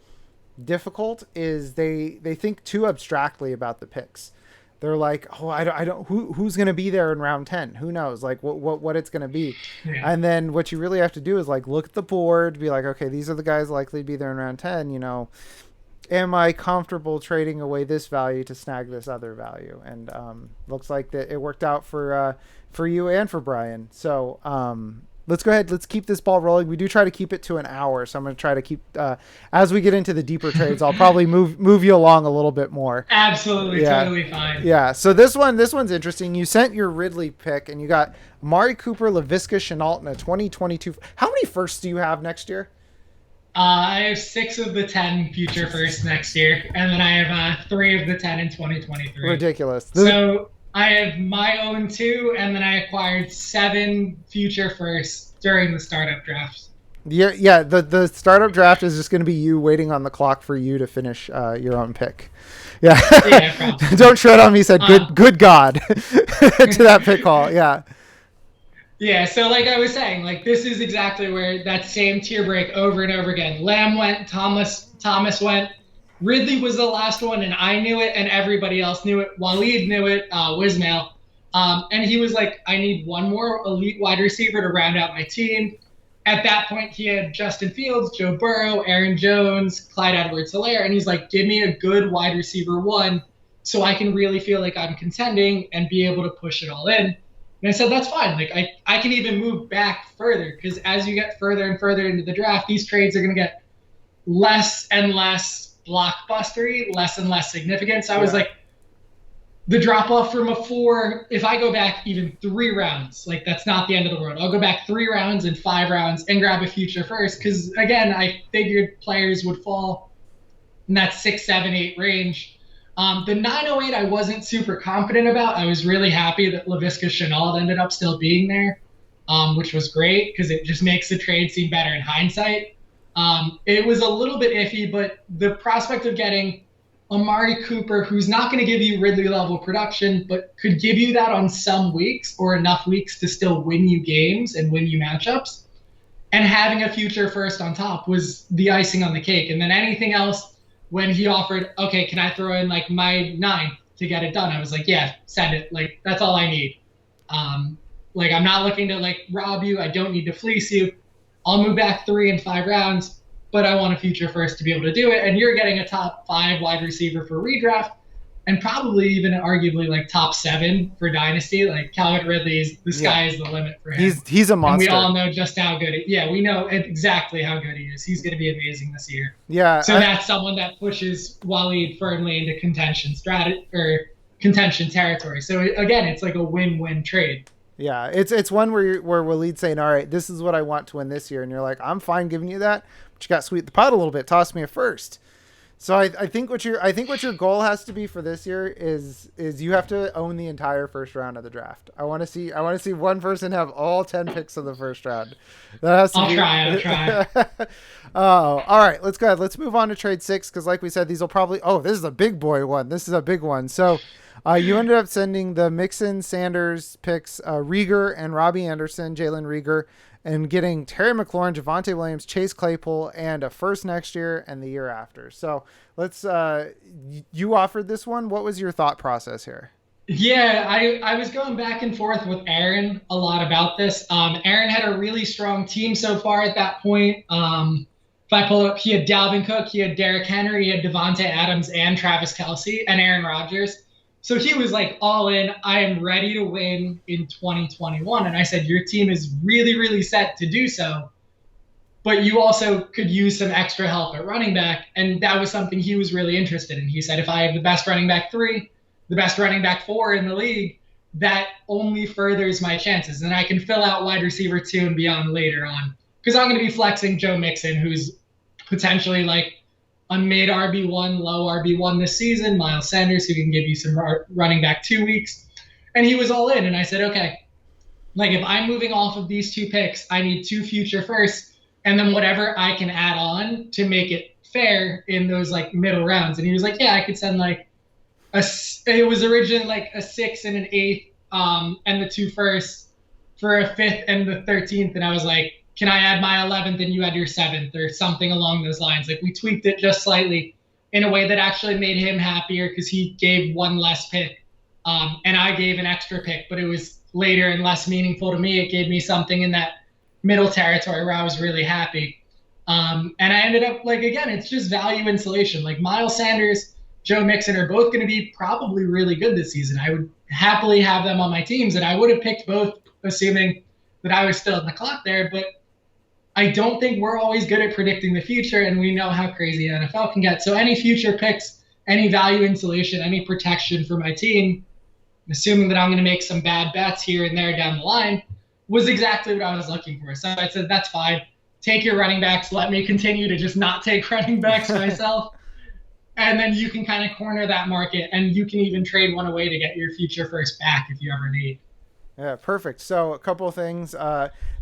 difficult, is they think too abstractly about the picks. they're like, oh, I don't who's going to be there in round 10? Who knows? Like what it's going to be. Yeah. And then what you really have to do is like look at the board, be like, okay, these are the guys likely to be there in round 10, you know. Am I comfortable trading away this value to snag this other value? And looks like that it worked out for you and for Brian. So let's go ahead. Let's keep this ball rolling. We do try to keep it to an hour, so I'm going to try to keep as we get into the deeper trades. I'll probably move you along a little bit more. Absolutely, Yeah. totally fine. Yeah. So this one's interesting. You sent your Ridley pick, and you got Amari Cooper, Laviska Shenault in a 2022. How many firsts do you have next year? I have 6 of the 10 future firsts next year, and then I have 3 of the 10 in 2023. Ridiculous. So I have my own 2, and then I acquired 7 future firsts during the startup drafts. Yeah. The startup draft is just going to be you waiting on the clock for you to finish your own pick. Yeah. Yeah, Don't tread on me. Said good God to that pick call. Yeah. Yeah, so like I was saying, like this is exactly where that same tier break over and over again. Lamb went, Thomas went, Ridley was the last one, and I knew it, and everybody else knew it. Waleed knew it, Wismail. And he was like, I need one more elite wide receiver to round out my team. At that point, he had Justin Fields, Joe Burrow, Aaron Jones, Clyde Edwards-Helaire, and he's like, give me a good wide receiver 1 so I can really feel like I'm contending and be able to push it all in. And I said, that's fine. Like I can even move back further because as you get further and further into the draft, these trades are going to get less and less blockbustery, less and less significant. So I was like, the drop off from a 4, if I go back even 3 rounds, like that's not the end of the world. I'll go back 3 rounds and 5 rounds and grab a future first. Because again, I figured players would fall in that 6, 7, 8 range. The 908 I wasn't super confident about. I was really happy that Laviska Shenault ended up still being there, which was great because it just makes the trade seem better in hindsight. It was a little bit iffy, but the prospect of getting Amari Cooper, who's not going to give you Ridley level production, but could give you that on some weeks or enough weeks to still win you games and win you matchups, and having a future first on top was the icing on the cake. And then anything else, when he offered, okay, can I throw in like my 9 to get it done? I was like, yeah, send it. Like, that's all I need. Like, I'm not looking to like rob you. I don't need to fleece you. I'll move back 3 and 5 rounds, but I want a future first to be able to do it. And you're getting a top 5 wide receiver for redraft and probably even arguably like top 7 for Dynasty. Like Calvin Ridley, the sky is the limit for him. He's a monster. And we all know just how good we know exactly how good he is. He's going to be amazing this year. Yeah. So that's someone that pushes Waleed firmly into contention territory. So again, it's like a win-win trade. Yeah, it's one where Waleed's saying, all right, this is what I want to win this year, and you're like, I'm fine giving you that, but you got to sweeten the pot a little bit. Toss me a first. So I think what your goal has to be for this year is you have to own the entire first round of the draft. I want to see one person have all 10 picks of the first round. That has to I'll try. Oh, all right. Let's go ahead. Let's move on to trade 6 because, like we said, these will probably. Oh, this is a big boy one. This is a big one. So, you ended up sending the Mixon Sanders picks, Rieger and Robbie Anderson, Jalen Rieger, and getting Terry McLaurin, Javonte Williams, Chase Claypool, and a first next year and the year after. So let's, you offered this one. What was your thought process here? Yeah, I was going back and forth with Aaron a lot about this. Aaron had a really strong team so far at that point. If I pull up, he had Dalvin Cook, he had Derrick Henry, he had Devontae Adams and Travis Kelce and Aaron Rodgers. So he was like all in. I am ready to win in 2021. And I said, your team is really, really set to do so. But you also could use some extra help at running back. And that was something he was really interested in. He said, if I have the best running back 3, the best running back 4 in the league, that only furthers my chances. And I can fill out wide receiver 2 and beyond later on. Because I'm going to be flexing Joe Mixon, who's potentially like a mid RB1, low RB1 this season, Miles Sanders, who can give you some running back 2 weeks. And he was all in. And I said, okay, like if I'm moving off of these 2 picks, I need 2 future firsts and then whatever I can add on to make it fair in those like middle rounds. And he was like, yeah, I could send like it was originally like a 6 and an 8 and the 2 firsts for a 5th and the 13th. And I was like, can I add my 11th and you add your 7th or something along those lines? Like we tweaked it just slightly in a way that actually made him happier because he gave 1 less pick and I gave an extra pick, but it was later and less meaningful to me. It gave me something in that middle territory where I was really happy. And I ended up like, again, it's just value insulation. Like Miles Sanders, Joe Mixon are both going to be probably really good this season. I would happily have them on my teams, and I would have picked both, assuming that I was still in the clock there. But I don't think we're always good at predicting the future, and we know how crazy the NFL can get. So any future picks, any value insulation, any protection for my team, assuming that I'm going to make some bad bets here and there down the line, was exactly what I was looking for. So I said, that's fine. Take your running backs. Let me continue to just not take running backs myself. And then you can kind of corner that market, and you can even trade one away to get your future first back if you ever need. Yeah, perfect. So a couple of things.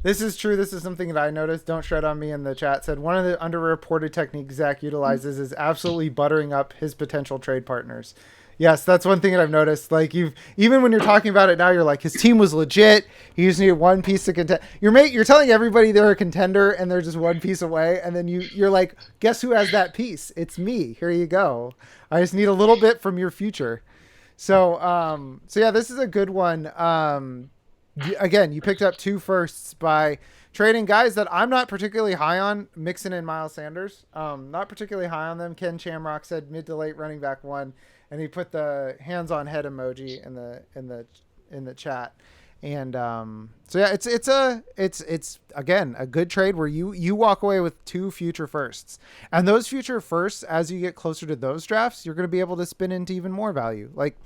This is true. This is something that I noticed. Don't shred on me in the chat. Said one of the underreported techniques Zach utilizes is absolutely buttering up his potential trade partners. Yes, that's one thing that I've noticed. Like even when you're talking about it now, you're like, his team was legit. He just needed one piece to contend. You're telling everybody they're a contender and they're just one piece away, and then you're like, guess who has that piece? It's me. Here you go. I just need a little bit from your future. So yeah, this is a good one. Again, you picked up 2 firsts by trading guys that I'm not particularly high on, Mixon and Miles Sanders. Not particularly high on them. Ken Shamrock said mid to late running back 1, and he put the hands on head emoji in the chat. And so yeah, it's again a good trade where you walk away with 2 future firsts, and those future firsts, as you get closer to those drafts, you're going to be able to spin into even more value. Like,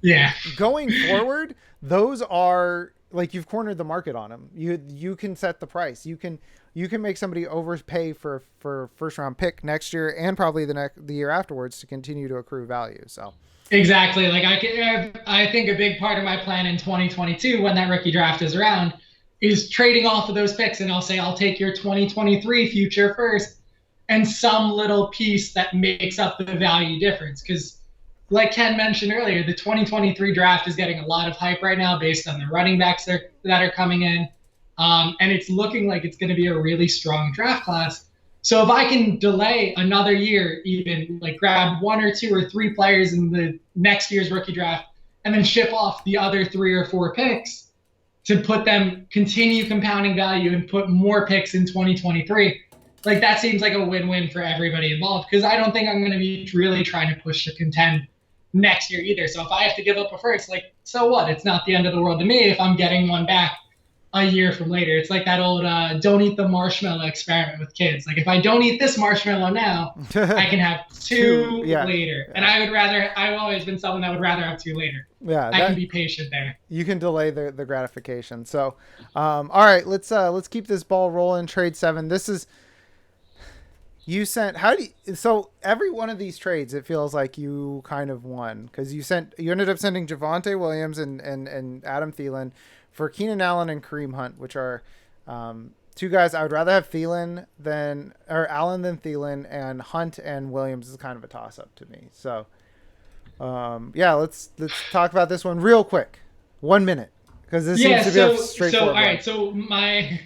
yeah, going forward, those are like, you've cornered the market on them. You can set the price. You can make somebody overpay for first round pick next year and probably the year afterwards to continue to accrue value. So. Exactly. Like I think a big part of my plan in 2022, when that rookie draft is around, is trading off of those picks. And I'll take your 2023 future first and some little piece that makes up the value difference. Because like Ken mentioned earlier, the 2023 draft is getting a lot of hype right now based on the running backs that are coming in. And it's looking like it's going to be a really strong draft class. So if I can delay another year, even like grab 1 or 2 or 3 players in the next year's rookie draft and then ship off the other 3 or 4 picks to put them, continue compounding value and put more picks in 2023, like that seems like a win-win for everybody involved, because I don't think I'm going to be really trying to push to contend next year either. So if I have to give up a first, like, so what? It's not the end of the world to me if I'm getting one back a year from later. It's like that old don't eat the marshmallow experiment with kids. Like, if I don't eat this marshmallow now, I can have 2 later. And I've always been someone that would rather have 2 later. Yeah, I can be patient there. You can delay the gratification. So, all right, let's keep this ball rolling. Trade 7. This is, you sent, so every one of these trades, it feels like you kind of won, because you ended up sending Javonte Williams and Adam Thielen for Keenan Allen and Kareem Hunt, which are 2 guys I would rather have Allen than Thielen, and Hunt and Williams is kind of a toss up to me. So yeah, let's talk about this one real quick. 1 minute, because this seems to be a straightforward. So all right, so my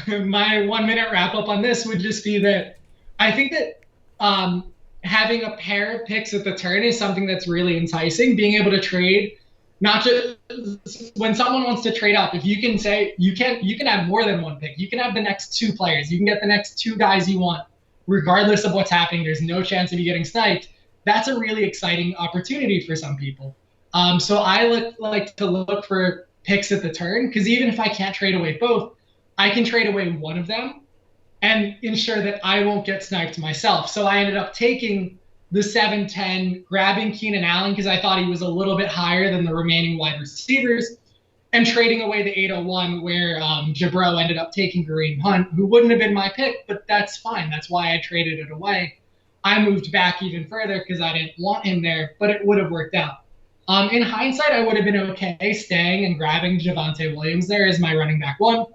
1 minute wrap up on this would just be that I think that having a pair of picks at the turn is something that's really enticing. Being able to trade, not just when someone wants to trade up, if you can say you can have more than 1 pick, you can have the next 2 players, you can get the next 2 guys you want, regardless of what's happening. There's no chance of you getting sniped. That's a really exciting opportunity for some people. So I like to look for picks at the turn, because even if I can't trade away both, I can trade away one of them and ensure that I won't get sniped myself. So I ended up taking the 7-10, grabbing Keenan Allen because I thought he was a little bit higher than the remaining wide receivers, and trading away the 801 where Jabro ended up taking Kareem Hunt, who wouldn't have been my pick, but that's fine. That's why I traded it away. I moved back even further because I didn't want him there, but it would have worked out. In hindsight, I would have been okay staying and grabbing Javonte Williams there as my running back 1,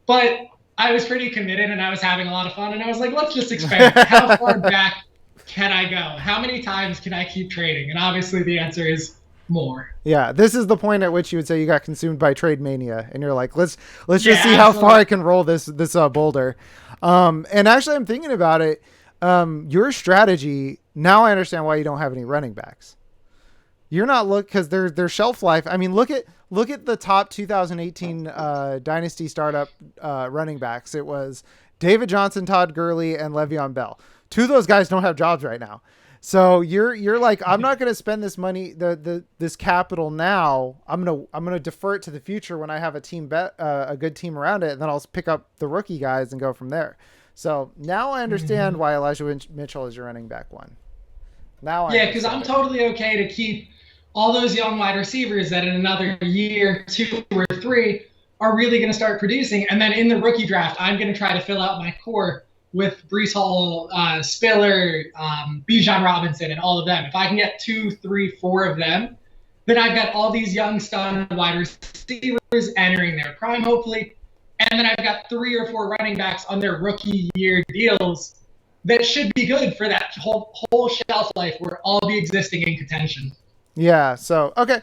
but I was pretty committed and I was having a lot of fun, and I was like, let's just experiment. How far back can I go? How many times can I keep trading? And obviously the answer is more. Yeah, this is the point at which you would say you got consumed by trade mania, and you're like, let's just see how far I can roll this boulder. And actually, I'm thinking about it. Your strategy now, I understand why you don't have any running backs. You're not because their shelf life. I mean, look at the top 2018 Dynasty startup running backs. It was David Johnson, Todd Gurley, and Le'Veon Bell. Two of those guys don't have jobs right now. So you're like, I'm not going to spend this money, this capital now. I'm gonna defer it to the future when I have a good team around it, and then I'll pick up the rookie guys and go from there. So now I understand why Elijah Mitchell is your running back one. Yeah, because I'm totally okay to keep all those young wide receivers that in another year, 2 or 3 are really going to start producing. And then in the rookie draft, I'm going to try to fill out my core with Breece Hall, Spiller, Bijan Robinson, and all of them. If I can get 2, 3, 4 of them, then I've got all these young stud wide receivers entering their prime, hopefully. And then I've got 3 or 4 running backs on their rookie year deals that should be good for that whole shelf life where I'll be existing in contention. Yeah. So, okay.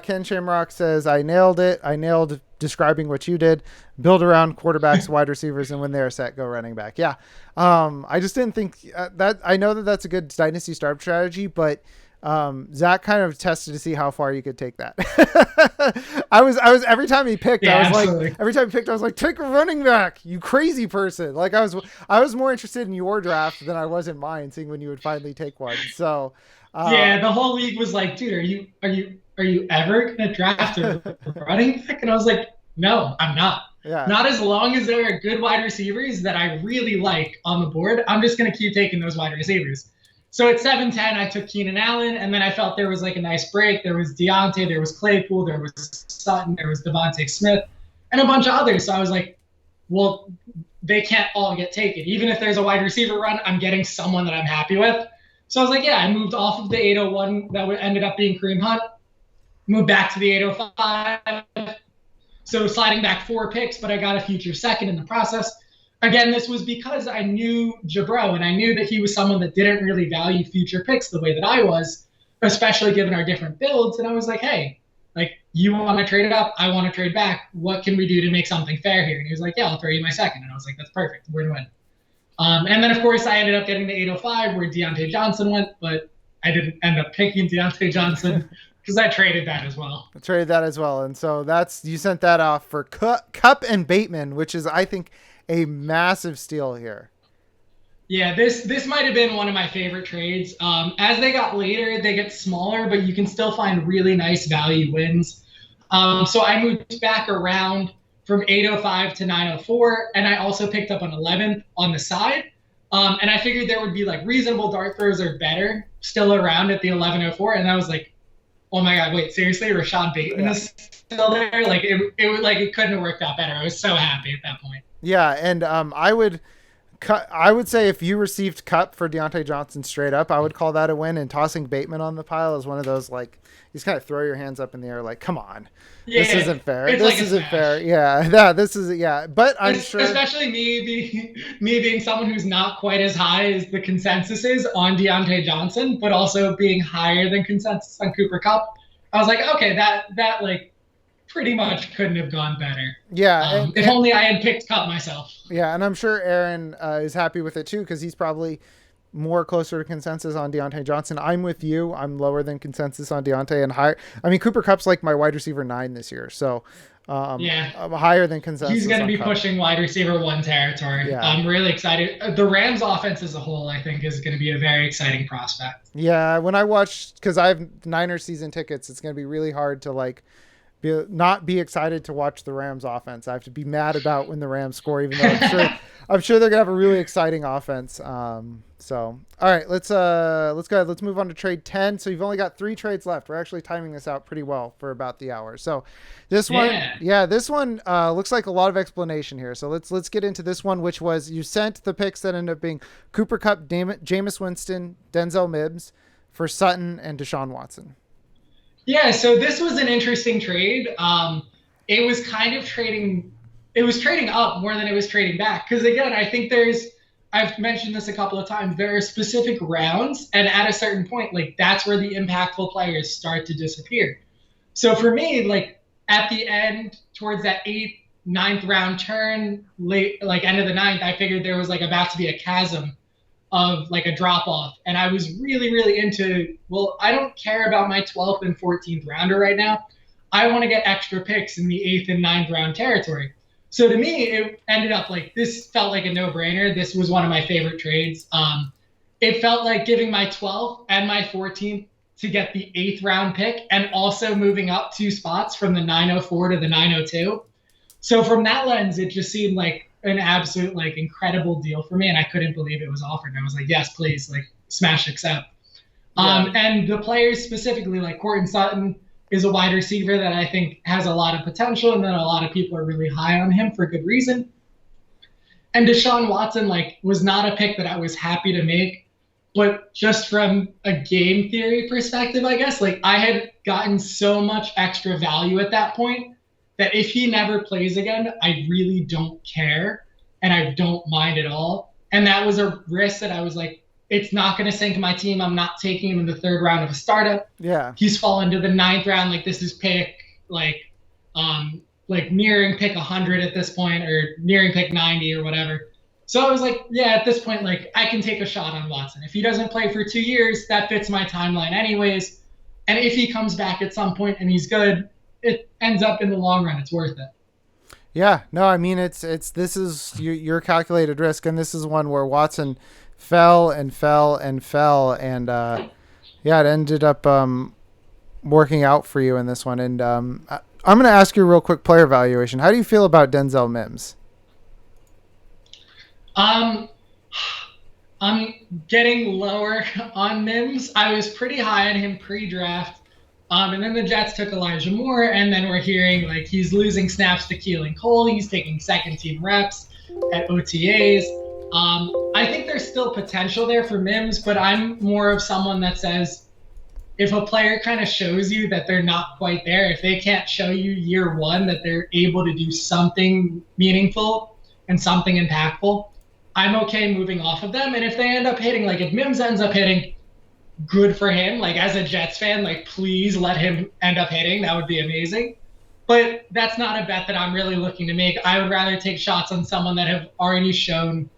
Ken Shamrock says, I nailed it. I nailed describing what you did. Build around quarterbacks, wide receivers, and when they're set, go running back. Yeah. I just didn't think that. I know that that's a good dynasty startup strategy, but Zach kind of tested to see how far you could take that. I was every time he picked, I was like, take a running back, you crazy person. Like I was more interested in your draft than I was in mine, seeing when you would finally take one. So yeah, the whole league was like, dude, are you ever gonna draft a running back? And I was like, no, I'm not. Yeah. Not as long as there are good wide receivers that I really like on the board. I'm just gonna keep taking those wide receivers. So at 7-10, I took Keenan Allen, and then I felt there was like a nice break. There was Deontay, there was Claypool, there was Sutton, there was Devontae Smith, and a bunch of others. So I was like, well, they can't all get taken. Even if there's a wide receiver run, I'm getting someone that I'm happy with. So I was like, yeah, I moved off of the 801 that ended up being Kareem Hunt, moved back to the 805. So sliding back 4 picks, but I got a future second in the process. Again, this was because I knew Jabro, and I knew that he was someone that didn't really value future picks the way that I was, especially given our different builds. And I was like, hey, like, you want to trade it up, I want to trade back. What can we do to make something fair here? And he was like, yeah, I'll throw you my second. And I was like, that's perfect. We're going to win. And then, of course, I ended up getting the 805 where Deontay Johnson went, but I didn't end up picking Deontay Johnson because I traded that as well. I traded that as well. And so you sent that off for Kupp and Bateman, which is, I think, a massive steal here. Yeah, this might have been one of my favorite trades. As they got later, they get smaller, but you can still find really nice value wins. So I moved back around from 805 to 904, and I also picked up an 11th on the side. And I figured there would be like reasonable dart throws or better still around at the 1104, and I was like, oh my God, wait, seriously, Rashad Bateman is still there? Like it couldn't have worked out better. I was so happy at that point. Yeah, and I would say if you received Kupp for Deontay Johnson straight up, I would call that a win. And tossing Bateman on the pile is one of those, like, you just kind of throw your hands up in the air like, come on. Yeah, this isn't fair. This like isn't fair. Yeah, this is, yeah. But I'm sure. Especially me being someone who's not quite as high as the consensus is on Deontay Johnson, but also being higher than consensus on Cooper Kupp. I was like, okay, that like, pretty much couldn't have gone better. Yeah. If only I had picked Kupp myself. Yeah, and I'm sure Aaron is happy with it too, because he's probably more closer to consensus on Deontay Johnson. I'm with you. I'm lower than consensus on Deontay and higher. I mean, Cooper Kupp's like my wide receiver 9 this year. So yeah, I'm higher than consensus. He's going to be pushing wide receiver 1 territory. Yeah. I'm really excited. The Rams offense as a whole, I think, is going to be a very exciting prospect. Yeah. When I watch, because I have Niners season tickets, it's going to be really hard to like, not be excited to watch the Rams offense. I have to be mad about when the Rams score, even though I'm sure they're gonna have a really exciting offense. So all right, let's go ahead. Let's move on to trade 10. So you've only got 3 trades left. We're actually timing this out pretty well for about the hour. So this one looks like a lot of explanation here. So let's get into this one, which was you sent the picks that ended up being Cooper Kupp, Jameis Winston, Denzel Mims for Sutton and Deshaun Watson. Yeah, so this was an interesting trade. It was kind of trading up more than it was trading back. Because again, I think I've mentioned this a couple of times, there are specific rounds, and at a certain point, like that's where the impactful players start to disappear. So for me, like at the end, towards that 8th, 9th round turn, late, like end of the 9th, I figured there was like about to be a chasm of like a drop off. And I was really, really into, well, I don't care about my 12th and 14th rounder right now. I want to get extra picks in the 8th and 9th round territory. So to me, it ended up like this felt like a no brainer. This was one of my favorite trades. It felt like giving my 12th and my 14th to get the 8th round pick and also moving up 2 spots from the 904 to the 902. So from that lens, it just seemed like an absolute like incredible deal for me, and I couldn't believe it was offered. And I was like, yes, please, like smash accept. And the players specifically, like Courtland Sutton, is a wide receiver that I think has a lot of potential, and then a lot of people are really high on him for good reason. And Deshaun Watson, like, was not a pick that I was happy to make, but just from a game theory perspective, I guess, like I had gotten so much extra value at that point that if he never plays again, I really don't care and I don't mind at all. And that was a risk that I was like, it's not going to sink my team. I'm not taking him in the 3rd round of a startup. Yeah. He's fallen to the 9th round. Like this is pick like nearing pick 100 at this point or nearing pick 90 or whatever. So I was like, yeah, at this point, like I can take a shot on Watson. If he doesn't play for 2 years, that fits my timeline anyways. And if he comes back at some point and he's good, it ends up in the long run, it's worth it. Yeah, no, I mean, this is your calculated risk. And this is one where Watson fell and fell and fell. And, yeah, it ended up, working out for you in this one. And, I'm going to ask you a real quick player evaluation. How do you feel about Denzel Mims? I'm getting lower on Mims. I was pretty high on him pre-draft. And then the Jets took Elijah Moore, and then we're hearing like he's losing snaps to Keelan Cole. He's taking second-team reps at OTAs. I think there's still potential there for Mims, but I'm more of someone that says if a player kind of shows you that they're not quite there, if they can't show you year one that they're able to do something meaningful and something impactful, I'm okay moving off of them. And if they end up hitting, like if Mims ends up hitting, good for him. Like as a Jets fan, like please let him end up hitting. That would be amazing. But that's not a bet that I'm really looking to make. I would rather take shots on someone that have already shown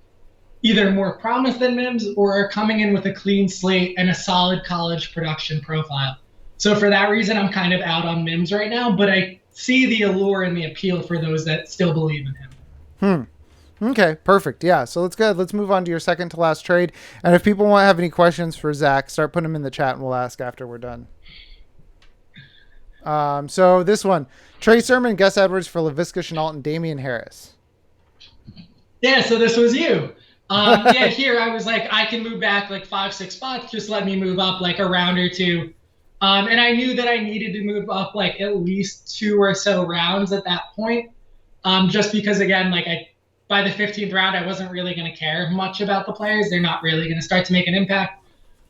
either more promise than Mims or are coming in with a clean slate and a solid college production profile. So for that reason, I'm kind of out on Mims right now, but I see the allure and the appeal for those that still believe in him. Okay, perfect. Yeah, so let's move on to your second to last trade. And if people want to have any questions for Zach, start putting them in the chat and we'll ask after we're done. So this one, Trey Sermon, Gus Edwards for Laviska Shenault and Damian Harris. Yeah, so this was you. Yeah, here I was like, I can move back like 5-6 spots. Just let me move up like a round or two. And I knew that I needed to move up like at least 2 or so rounds at that point. Just because again, like by the 15th round, I wasn't really going to care much about the players. They're not really going to start to make an impact.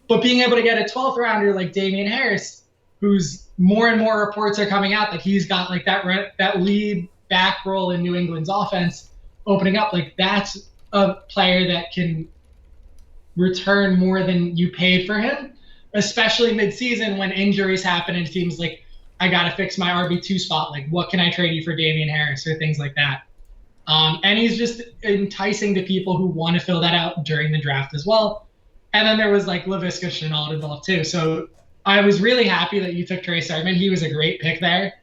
But being able to get a 12th rounder like Damian Harris, who's more and more reports are coming out that he's got like that lead back role in New England's offense opening up, like that's a player that can return more than you paid for him, especially midseason when injuries happen and teams like, I got to fix my RB2 spot. Like, what can I trade you for Damian Harris or things like that? And he's just enticing to people who want to fill that out during the draft as well. And then there was like Laviska Shenault involved too. So I was really happy that you took Trey Sermon. He was a great pick there.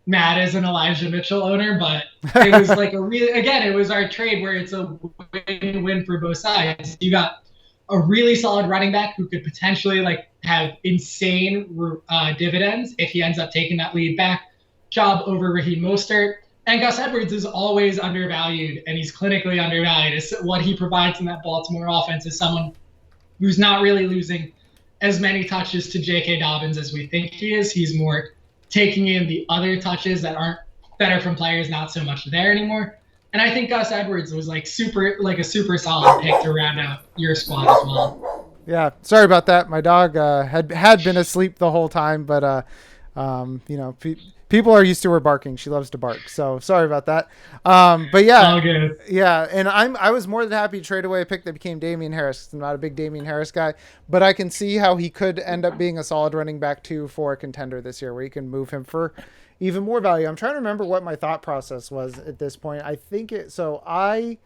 Matt is an Elijah Mitchell owner, but it was like it was our trade where it's a win-win for both sides. You got a really solid running back who could potentially like have insane dividends if he ends up taking that lead back job over Raheem Mostert. And Gus Edwards is always undervalued, and he's clinically undervalued. It's what he provides in that Baltimore offense is someone who's not really losing as many touches to J.K. Dobbins as we think he is. He's more taking in the other touches that are from players not so much there anymore. And I think Gus Edwards was like a super solid pick to round out your squad as well. Yeah, sorry about that. My dog had been asleep the whole time, but people are used to her barking. She loves to bark, so sorry about that. But yeah, all good. Yeah, and I was more than happy to trade away a pick that became Damian Harris. I'm not a big Damian Harris guy, but I can see how he could end up being a solid running back too for a contender this year, where you can move him for even more value. I'm trying to remember what my thought process was at this point. I think I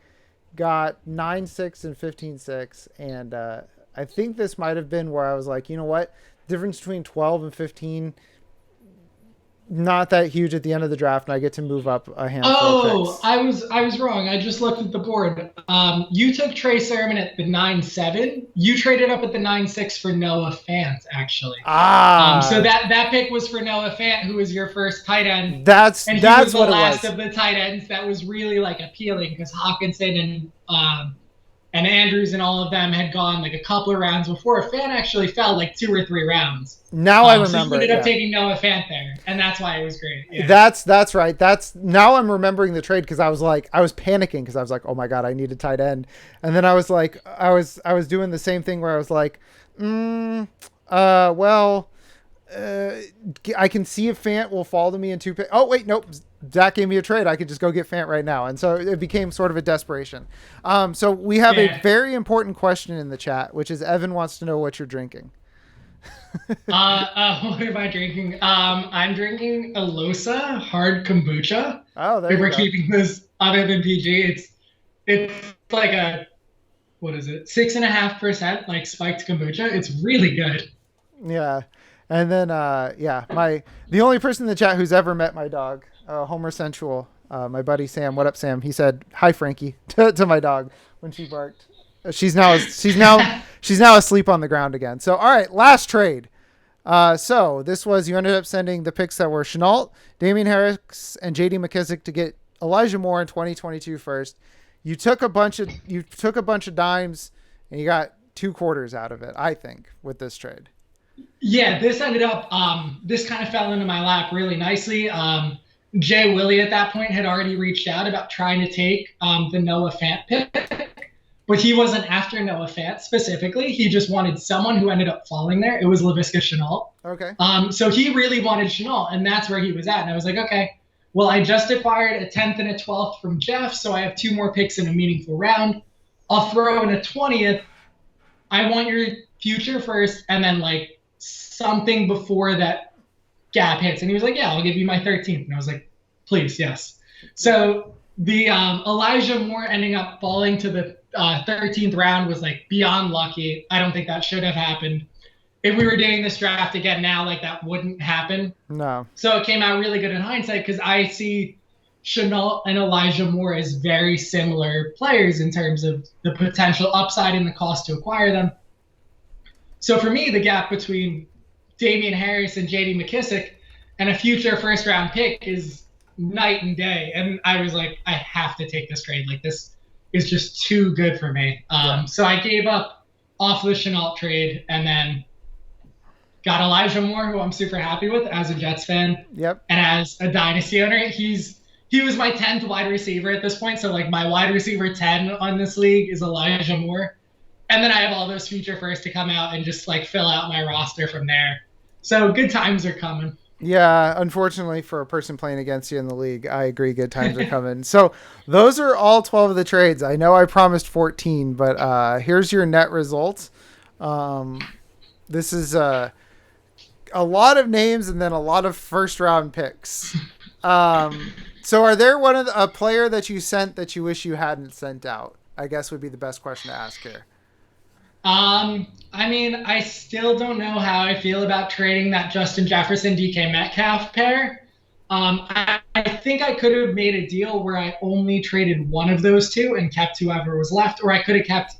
got 9-6 and 15-6, and I think this might have been where I was like, you know what, difference between 12 and 15, not that huge at the end of the draft, and I get to move up a handful of Oh, picks. I was wrong. I just looked at the board. You took Trey Sermon at the 9-7. You traded up at the 9-6 for Noah Fant, actually. So Ah, that pick was for Noah Fant, who was your first tight end, that's and he was that's the what it last was. of the tight ends that was really like appealing because Hawkinson and Andrews and all of them had gone like a couple of rounds before. Fant actually fell like 2 or 3 rounds. Now I So you remember ended it. up Yeah. taking Noah Fant there, and that's why it was great. Yeah. That's right. That's now I'm remembering the trade because I was like I was panicking because I was like, oh my god, I need a tight end, and then I was like I was doing the same thing where I was like, well, uh, I can see if Fant will fall to me in two picks. Oh wait, nope. Zach gave me a trade. I could just go get Fant right now, and so it became sort of a desperation. So we have a Yeah. very important question in the chat, which is Evan wants to know what you're drinking. What am I drinking? I'm drinking a Losa hard kombucha. Oh, there If you we're go. keeping this other than PG, it's like a what is it? 6.5% like spiked kombucha. It's really good. Yeah. And then yeah, the only person in the chat who's ever met my dog, Homer Sensual, my buddy Sam. What up, Sam? He said hi, Frankie, to my dog when she barked. She's now asleep on the ground again. So all right, last trade. So this was you ended up sending the picks that were Chenault, Damian Harris, and J.D. McKissick to get Elijah Moore in 2022 first. You took a bunch of dimes, and you got 2 quarters out of it. I think with this trade. Yeah, this ended up this kind of fell into my lap really nicely. Jay Willie at that point had already reached out about trying to take the Noah Fant pick, but he wasn't after Noah Fant specifically. He just wanted someone who ended up falling there. It was Laviska Shenault. Okay. So he really wanted Shenault, and that's where he was at. And I was like, okay, well, I just acquired a 10th and a 12th from Jeff, so I have 2 more picks in a meaningful round. I'll throw in a 20th. I want your future first, and then like something before that gap hits. And he was like, yeah, I'll give you my 13th. And I was like, please, yes. So the Elijah Moore ending up falling to the 13th round was like beyond lucky. I don't think that should have happened. If we were doing this draft again now, like that wouldn't happen. No. So it came out really good in hindsight because I see Chenault and Elijah Moore as very similar players in terms of the potential upside and the cost to acquire them. So for me, the gap between Damian Harris and J.D. McKissick and a future first round pick is night and day. And I was like, I have to take this trade. Like this is just too good for me. So I gave up off the Chenault trade and then got Elijah Moore, who I'm super happy with as a Jets fan. Yep. And as a Dynasty owner, he was my 10th wide receiver at this point. So like my wide receiver 10 on this league is Elijah Moore. And then I have all those future firsts to come out and just like fill out my roster from there. So good times are coming. Yeah, unfortunately for a person playing against you in the league, I agree. Good times are coming. So those are all 12 of the trades. I know I promised 14, but here's your net results. This is a lot of names and then a lot of first round picks. So are there a player that you sent that you wish you hadn't sent out? I guess would be the best question to ask here. I mean, I still don't know how I feel about trading that Justin Jefferson DK Metcalf pair. I think I could have made a deal where I only traded one of those two and kept whoever was left, or I could have kept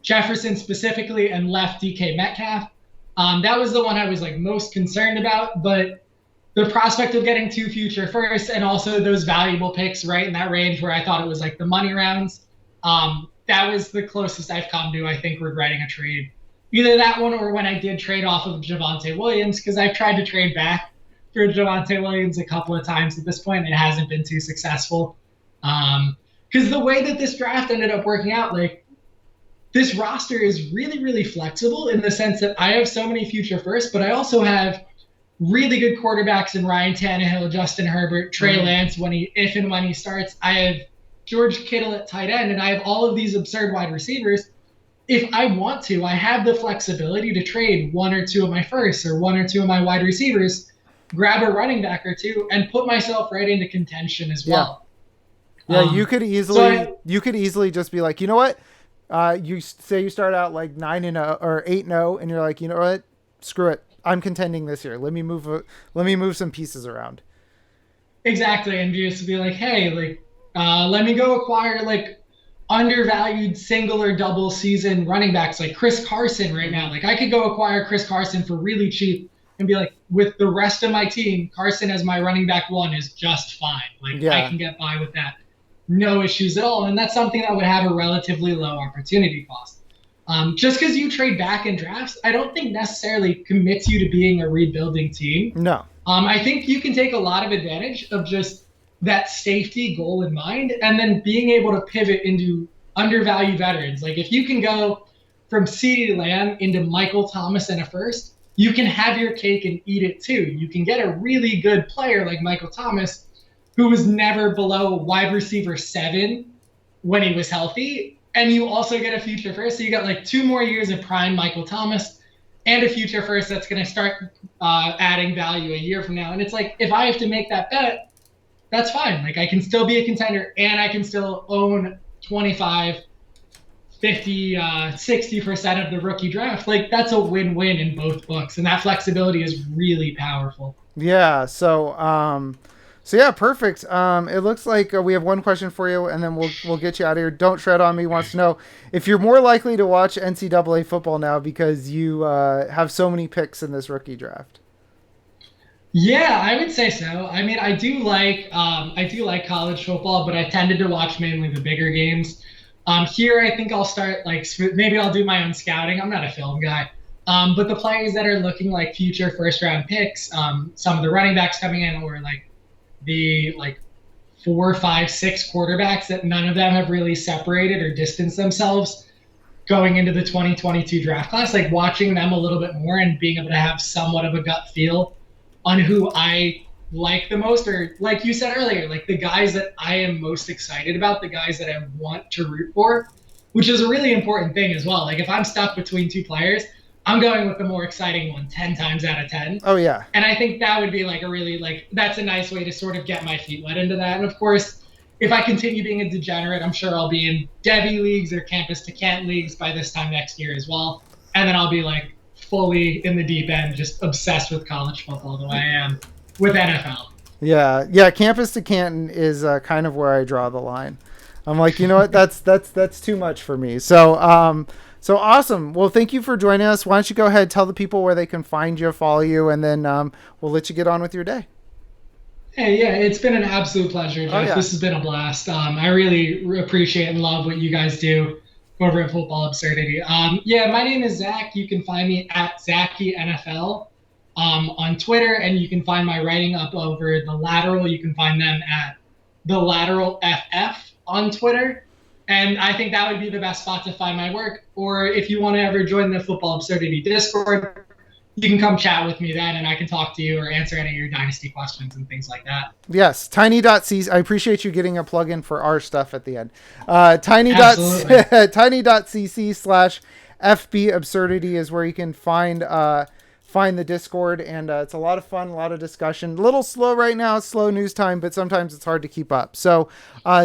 Jefferson specifically and left DK Metcalf. That was the one I was like most concerned about, but the prospect of getting 2 future firsts and also those valuable picks right in that range where I thought it was like the money rounds. That was the closest I've come to, I think, regretting a trade. Either that one or when I did trade off of Javonte Williams, because I've tried to trade back for Javonte Williams a couple of times at this point. It hasn't been too successful. Because the way that this draft ended up working out, like, this roster is really, really flexible in the sense that I have so many future firsts, but I also have really good quarterbacks in Ryan Tannehill, Justin Herbert, Trey Lance, if and when he starts. I have George Kittle at tight end, and I have all of these absurd wide receivers. If I want to, I have the flexibility to trade 1 or 2 of my firsts or 1 or 2 of my wide receivers, grab a running back or 2, and put myself right into contention as well. Yeah, So you could easily just be like, you know what? You say you start out like 9-0 or 8-0, and you're like, you know what? Screw it. I'm contending this year. Let me move some pieces around. exactly, and just be like, hey, like, let me go acquire like undervalued single or double season running backs like Chris Carson right Mm-hmm. now. Like I could go acquire Chris Carson for really cheap and be like, with the rest of my team, Carson as my running back one is just fine. Like I Yeah. can get by with that. No issues at all. And that's something that would have a relatively low opportunity cost. Just because you trade back in drafts, I don't think necessarily commits you to being a rebuilding team. No. I think you can take a lot of advantage of just that safety goal in mind and then being able to pivot into undervalued veterans. Like if you can go from CeeDee Lamb into Michael Thomas in a first, you can have your cake and eat it too. You can get a really good player like Michael Thomas, who was never below wide receiver 7 when he was healthy. And you also get a future first. So you got like 2 more years of prime Michael Thomas and a future first that's going to start adding value a year from now. And it's like, if I have to make that bet, that's fine. Like I can still be a contender and I can still own 25, 50, 60% of the rookie draft. Like that's a win-win in both books. And that flexibility is really powerful. Yeah. So yeah, perfect. It looks like we have one question for you, and then we'll get you out of here. Don't tread on me wants to know if you're more likely to watch NCAA football now because you have so many picks in this rookie draft. Yeah, I would say so. I mean, I do like college football, but I tended to watch mainly the bigger games. Here, I think I'll start like maybe I'll do my own scouting. I'm not a film guy, but the players that are looking like future first round picks, some of the running backs coming in, or like the like 4, 5, 6 quarterbacks that none of them have really separated or distanced themselves going into the 2022 draft class. Like watching them a little bit more and being able to have somewhat of a gut feel on who I like the most, or like you said earlier, like the guys that I am most excited about, the guys that I want to root for, which is a really important thing as well. Like if I'm stuck between two players, I'm going with the more exciting one 10 times out of 10. Oh yeah. And I think that would be like a really like that's a nice way to sort of get my feet wet into that. And of course, if I continue being a degenerate, I'm sure I'll be in Debbie leagues or campus to Kent leagues by this time next year as well. And then I'll be like fully in the deep end, just obsessed with college football the way I am with NFL. Yeah, yeah. Campus to Canton is kind of where I draw the line. I'm like, you know what? That's too much for me. So awesome. Well, thank you for joining us. Why don't you go ahead, tell the people where they can find you, follow you, and then we'll let you get on with your day. Hey, yeah, it's been an absolute pleasure, Oh Jeff. yeah. This has been a blast. I really appreciate and love what you guys do over at Football Absurdity. Yeah, my name is Zach. You can find me at Zachy NFL on Twitter, and you can find my writing up over The Lateral. You can find them at The Lateral FF on Twitter. And I think that would be the best spot to find my work. Or if you want to ever join the Football Absurdity Discord, you can come chat with me then, and I can talk to you or answer any of your Dynasty questions and things like that. Yes, tiny.cc. I appreciate you getting a plug-in for our stuff at the end. Absolutely. Tiny.cc/FB Absurdity is where you can find the Discord, and it's a lot of fun, a lot of discussion. A little slow right now, it's slow news time, but sometimes it's hard to keep up. So,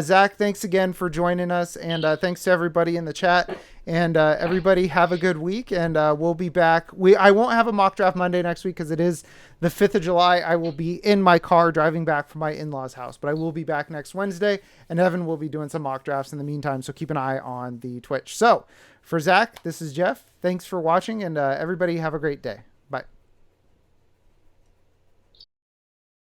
Zach, thanks again for joining us, and thanks to everybody in the chat. And everybody have a good week, and we'll be back. I won't have a mock draft Monday next week because it is the 5th of July. I will be in my car driving back from my in-laws' house, but I will be back next Wednesday, and Evan will be doing some mock drafts in the meantime, so keep an eye on the Twitch. So for Zach, this is Jeff. Thanks for watching, and everybody have a great day.